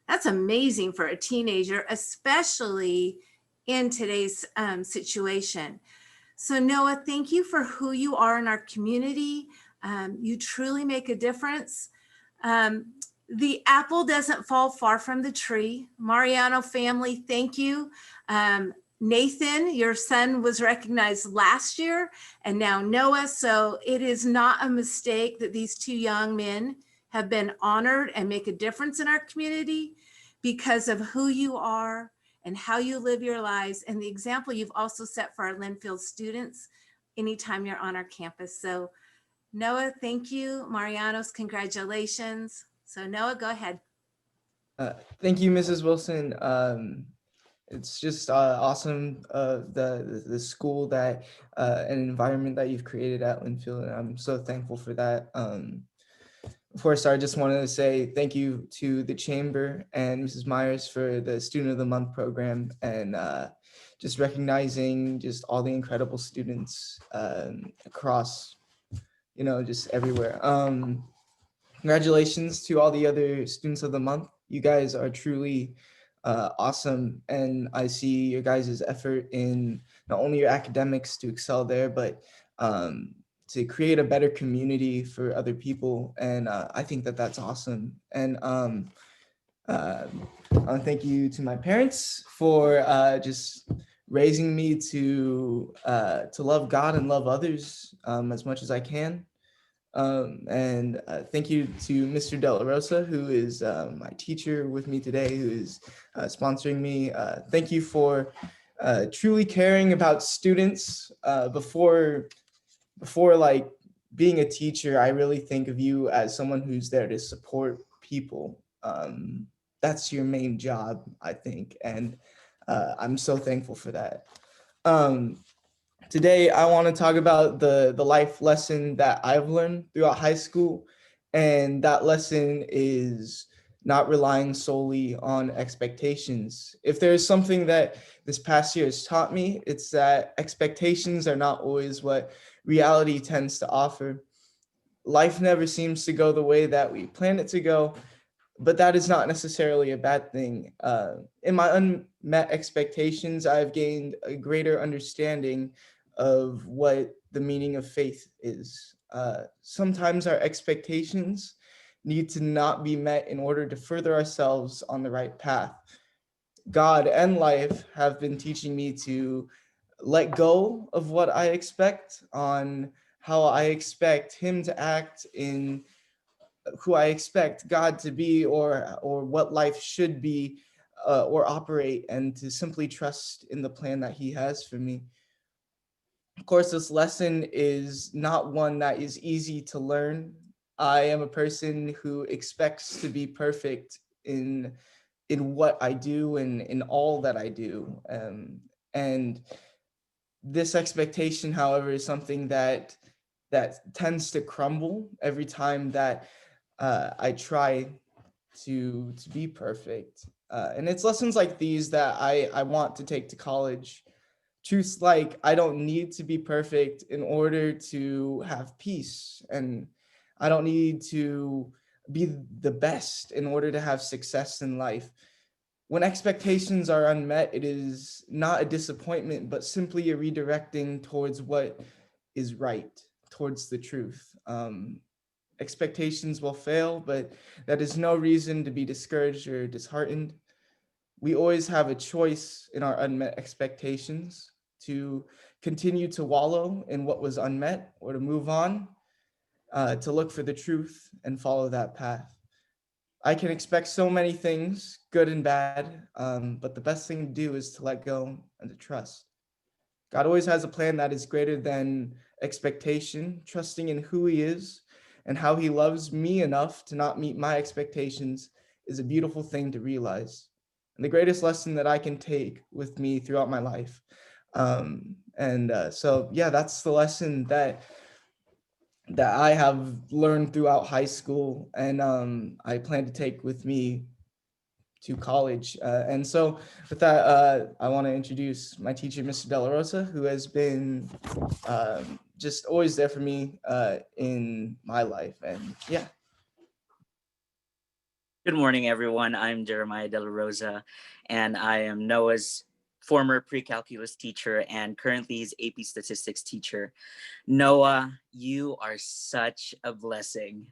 That's amazing for a teenager, especially in today's situation. So Noah, thank you for who you are in our community. You truly make a difference. The apple doesn't fall far from the tree. Mariano family, thank you. Nathan, your son was recognized last year, and now Noah. So it is not a mistake that these two young men have been honored and make a difference in our community because of who you are and how you live your lives and the example you've also set for our Linfield students anytime you're on our campus. So Noah, thank you. Mariano's, congratulations. So Noah, go ahead. Thank you, Mrs. Wilson. It's just awesome, the school that an environment that you've created at Linfield, and I'm so thankful for that. Before I start, I just wanted to say thank you to the Chamber and Mrs. Myers for the Student of the Month program, and just recognizing just all the incredible students across, just everywhere. Congratulations to all the other Students of the Month. You guys are truly awesome, and I see your guys' effort in not only your academics to excel there, but to create a better community for other people, and I think that that's awesome. And thank you to my parents for just raising me to love God and love others as much as I can. And thank you to Mr. De La Rosa, who is my teacher with me today, who is sponsoring me. Thank you for truly caring about students. Before like being a teacher, I really think of you as someone who's there to support people. That's your main job, I think, and I'm so thankful for that. Today, I want to talk about the life lesson that I've learned throughout high school, and that lesson is not relying solely on expectations. If there's something that this past year has taught me, it's that expectations are not always what reality tends to offer. Life never seems to go the way that we plan it to go, but that is not necessarily a bad thing. In my unmet expectations, I've gained a greater understanding of what the meaning of faith is. Sometimes our expectations need to not be met in order to further ourselves on the right path. God and life have been teaching me to let go of what I expect on how I expect Him to act in who I expect God to be, or what life should be or operate, and to simply trust in the plan that He has for me. Of course, this lesson is not one that is easy to learn. I am a person who expects to be perfect in what I do and in all that I do. And this expectation, however, is something that tends to crumble every time that I try to be perfect. And it's lessons like these that I want to take to college. Truths like I don't need to be perfect in order to have peace, and I don't need to be the best in order to have success in life. When expectations are unmet, it is not a disappointment, but simply a redirecting towards what is right, towards the truth. Expectations will fail, but that is no reason to be discouraged or disheartened. We always have a choice in our unmet expectations to continue to wallow in what was unmet, or to move on, to look for the truth and follow that path. I can expect so many things, good and bad, but the best thing to do is to let go and to trust. God always has a plan that is greater than expectation. Trusting in who He is and how He loves me enough to not meet my expectations is a beautiful thing to realize, and the greatest lesson that I can take with me throughout my life. So yeah, that's the lesson that I have learned throughout high school, and I plan to take with me to college. And so with that, I want to introduce my teacher, Mr. De La Rosa, who has been just always there for me in my life. And yeah. Good morning, everyone. I'm Jeremiah De La Rosa, and I am Noah's former pre-calculus teacher and currently his AP statistics teacher. Noah, you are such a blessing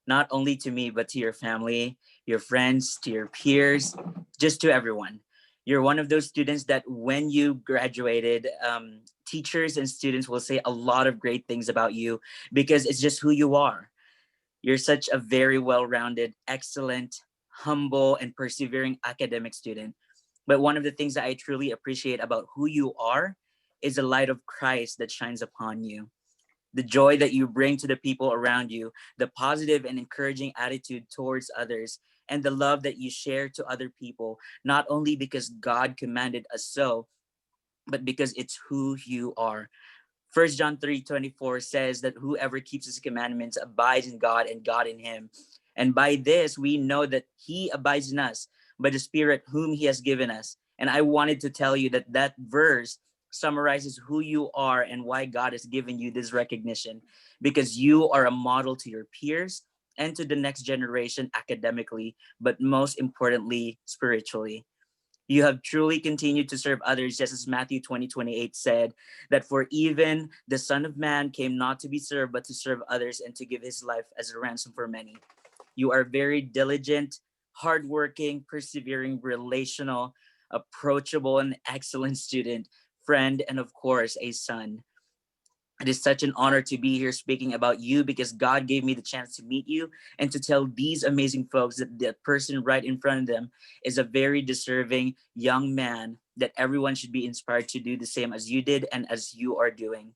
not only to me, but to your family, your friends, to your peers, just to everyone. You're one of those students that when you graduated, teachers and students will say a lot of great things about you because it's just who you are. You're such a very well-rounded, excellent, humble, and persevering academic student. But one of the things that I truly appreciate about who you are is the light of Christ that shines upon you. The joy that you bring to the people around you, the positive and encouraging attitude towards others, and the love that you share to other people, not only because God commanded us so, but because it's who you are. 1 John 3:24 says that whoever keeps his commandments abides in God and God in him. And by this, we know that he abides in us by the Spirit whom he has given us. And I wanted to tell you that that verse summarizes who you are and why God has given you this recognition, because you are a model to your peers and to the next generation academically, but most importantly, spiritually. You have truly continued to serve others, just as Matthew 20:28 said, that for even the Son of Man came not to be served, but to serve others and to give his life as a ransom for many. You are very diligent, hardworking, persevering, relational, approachable, and excellent student, friend, and of course, a son. It is such an honor to be here speaking about you because God gave me the chance to meet you and to tell these amazing folks that the person right in front of them is a very deserving young man that everyone should be inspired to do the same as you did and as you are doing.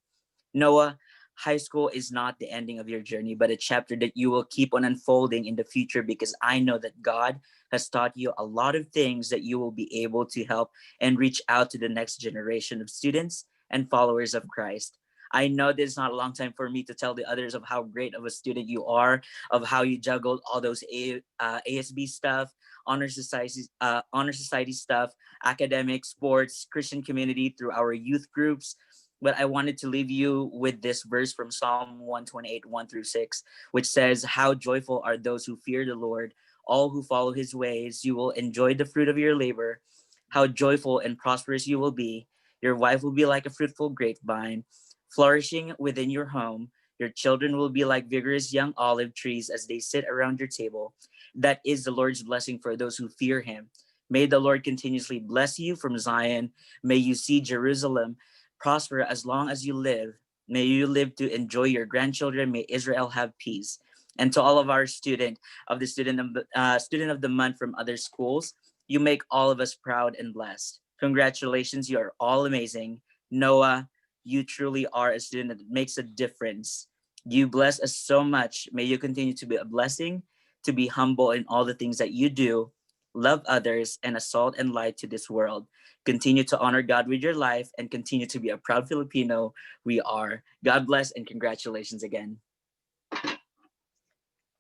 Noah, high school is not the ending of your journey, but a chapter that you will keep on unfolding in the future because I know that God has taught you a lot of things that you will be able to help and reach out to the next generation of students and followers of Christ. I know this is not a long time for me to tell the others of how great of a student you are, of how you juggled all those ASB stuff, honor society stuff, academic, sports, Christian community through our youth groups. But I wanted to leave you with this verse from Psalm 128, 1-6, which says, "How joyful are those who fear the Lord, all who follow his ways. You will enjoy the fruit of your labor. How joyful and prosperous you will be. Your wife will be like a fruitful grapevine, flourishing within your home. Your children will be like vigorous young olive trees as they sit around your table. That is the Lord's blessing for those who fear him. May the Lord continuously bless you from Zion. May you see Jerusalem prosper as long as you live. May you live to enjoy your grandchildren. May Israel have peace." And to all of our student of the student of the month from other schools, you make all of us proud and blessed. Congratulations, you are all amazing. Noah, you truly are a student that makes a difference. You bless us so much. May you continue to be a blessing, to be humble in all the things that you do, love others, and a salt and light to this world. Continue to honor God with your life and continue to be a proud Filipino we are. God bless and congratulations again.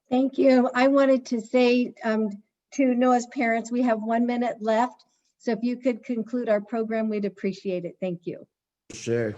Thank you. I wanted to say to Noah's parents, we have 1 minute left. So if you could conclude our program, we'd appreciate it. Thank you. Sure.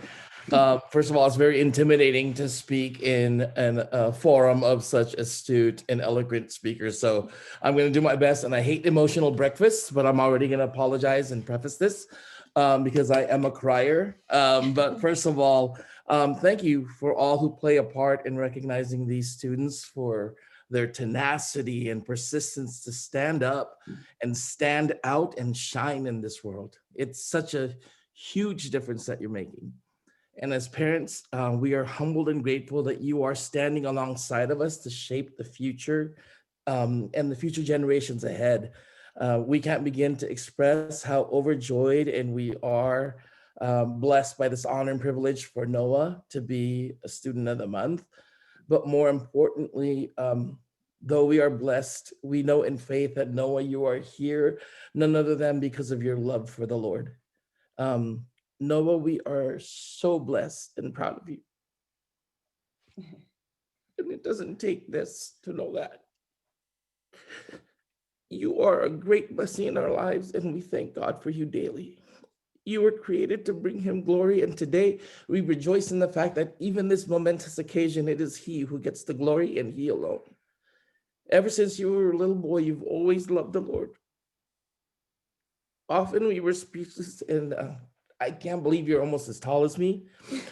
First of all, it's very intimidating to speak in a forum of such astute and eloquent speakers. So I'm going to do my best, and I hate emotional breakfasts, but I'm already going to apologize and preface this because I am a crier. But first of all, thank you for all who play a part in recognizing these students for their tenacity and persistence to stand up and stand out and shine in this world. It's such a huge difference that you're making. And as parents, we are humbled and grateful that you are standing alongside of us to shape the future and the future generations ahead. We can't begin to express how overjoyed and we are blessed by this honor and privilege for Noah to be a student of the month. But more importantly, though we are blessed, we know in faith that Noah, you are here, none other than because of your love for the Lord. Noah, we are so blessed and proud of you. And it doesn't take this to know that. You are a great blessing in our lives, and we thank God for you daily. You were created to bring him glory, and today we rejoice in the fact that even this momentous occasion, it is he who gets the glory and he alone. Ever since you were a little boy, you've always loved the Lord. Often we were speechless, and I can't believe you're almost as tall as me.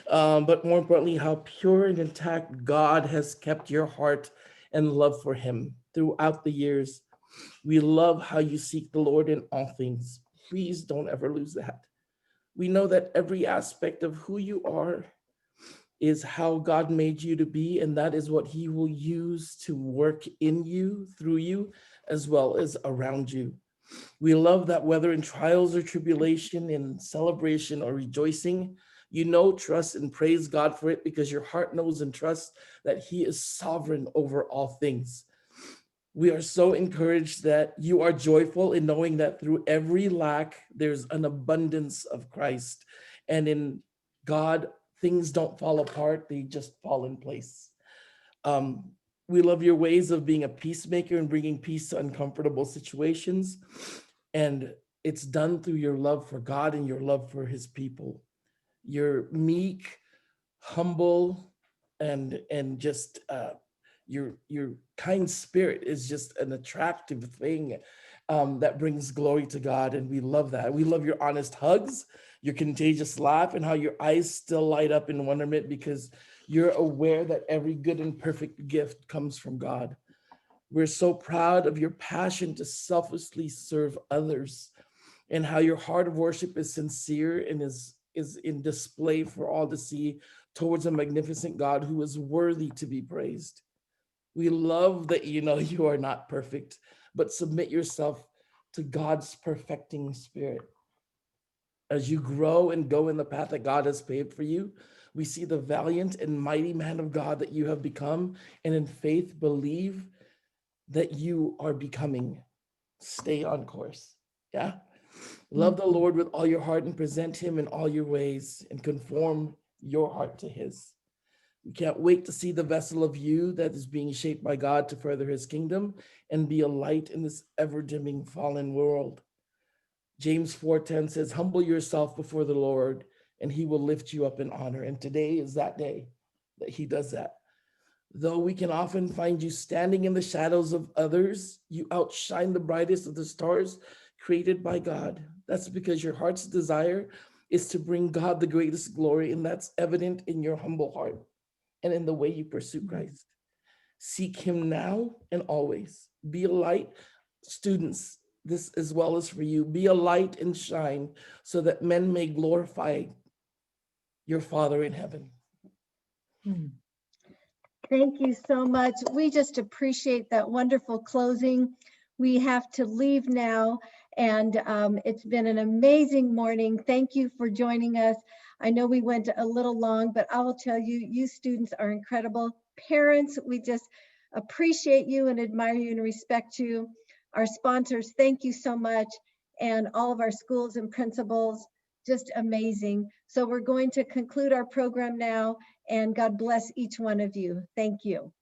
But more importantly, how pure and intact God has kept your heart and love for him throughout the years. We love how you seek the Lord in all things. Please don't ever lose that. We know that every aspect of who you are is how God made you to be, and that is what he will use to work in you, through you, as well as around you. We love that whether in trials or tribulation, in celebration or rejoicing, you know, trust and praise God for it because your heart knows and trusts that he is sovereign over all things. We are so encouraged that you are joyful in knowing that through every lack, there's an abundance of Christ. And in God, things don't fall apart, they just fall in place. We love your ways of being a peacemaker and bringing peace to uncomfortable situations. And it's done through your love for God and your love for his people. You're meek, humble, and just your kind spirit is just an attractive thing that brings glory to God, and we love that. We love your honest hugs, your contagious laugh, and how your eyes still light up in wonderment because you're aware that every good and perfect gift comes from God. We're so proud of your passion to selflessly serve others and how your heart of worship is sincere and is in display for all to see towards a magnificent God who is worthy to be praised. We love that you know you are not perfect, but submit yourself to God's perfecting spirit. As you grow and go in the path that God has paved for you, we see the valiant and mighty man of God that you have become, and in faith believe that you are becoming. Stay on course. Yeah. Love the Lord with all your heart and present him in all your ways and conform your heart to his. We can't wait to see the vessel of you that is being shaped by God to further his kingdom and be a light in this ever-dimming fallen world. James 4:10 says, humble yourself before the Lord and he will lift you up in honor. And today is that day that he does that. Though we can often find you standing in the shadows of others, you outshine the brightest of the stars created by God. That's because your heart's desire is to bring God the greatest glory, and that's evident in your humble heart and in the way you pursue Christ. Seek him now and always. Be a light. Students, this as well as for you, be a light and shine so that men may glorify your Father in heaven. Thank you so much. We just appreciate that wonderful closing. We have to leave now, and it's been an amazing morning. Thank you for joining us. I know we went a little long, but I will tell you, you students are incredible. Parents, we just appreciate you and admire you and respect you. Our sponsors, thank you so much. And all of our schools and principals, just amazing. So we're going to conclude our program now, and God bless each one of you. Thank you.